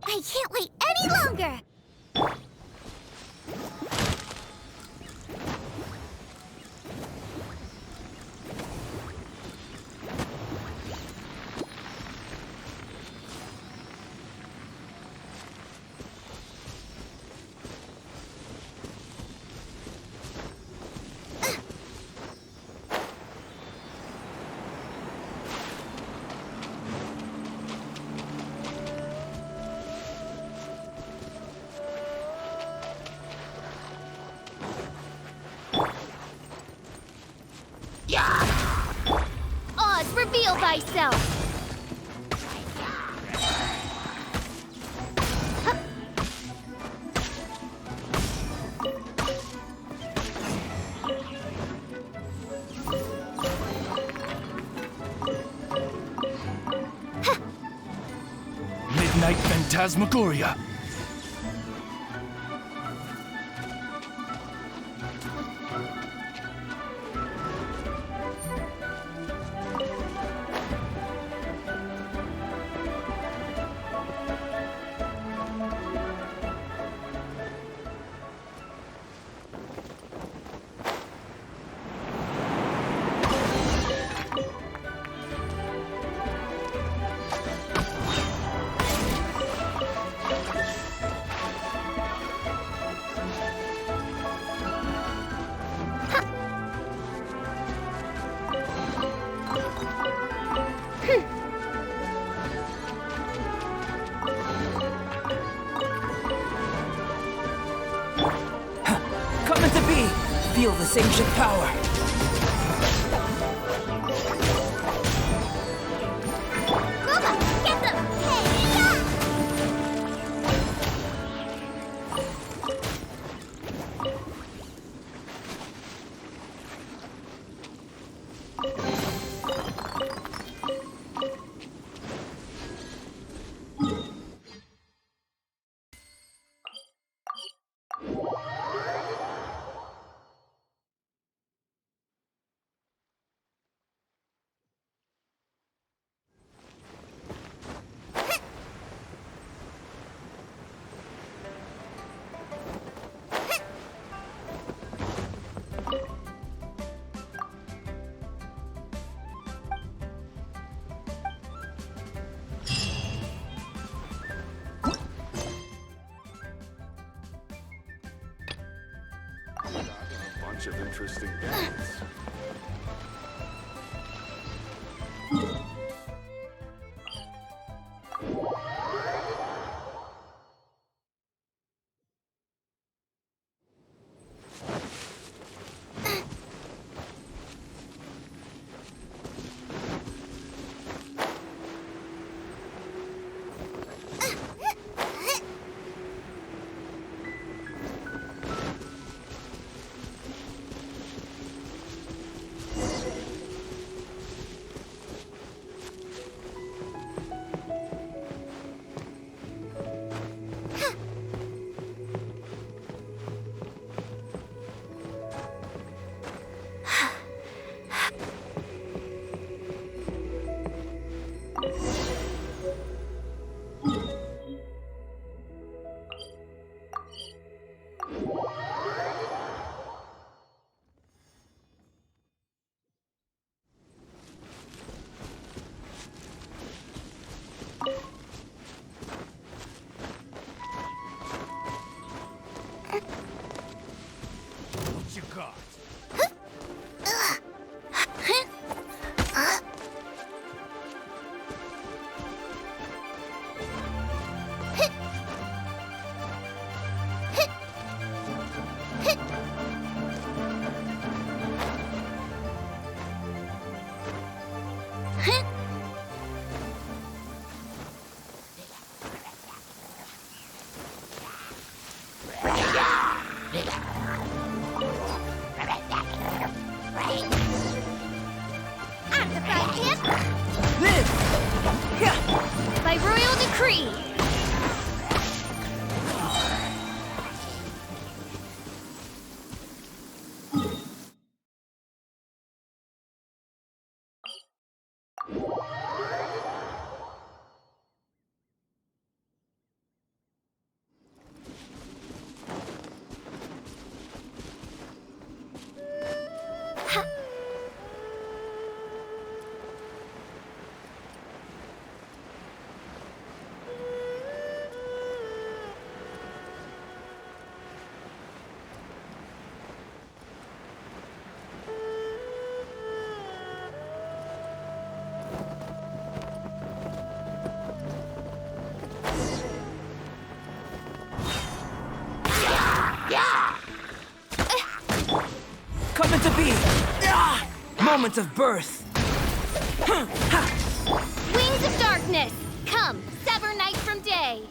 I can't wait any longer! Oz, reveal thyself! Midnight Phantasmagoria. Coming to be! Feel this ancient power! Ruba, get them! Hey-ya! A bunch of interesting gadgets. coming to be! Moment of birth! Wings of darkness! Come, sever night from day!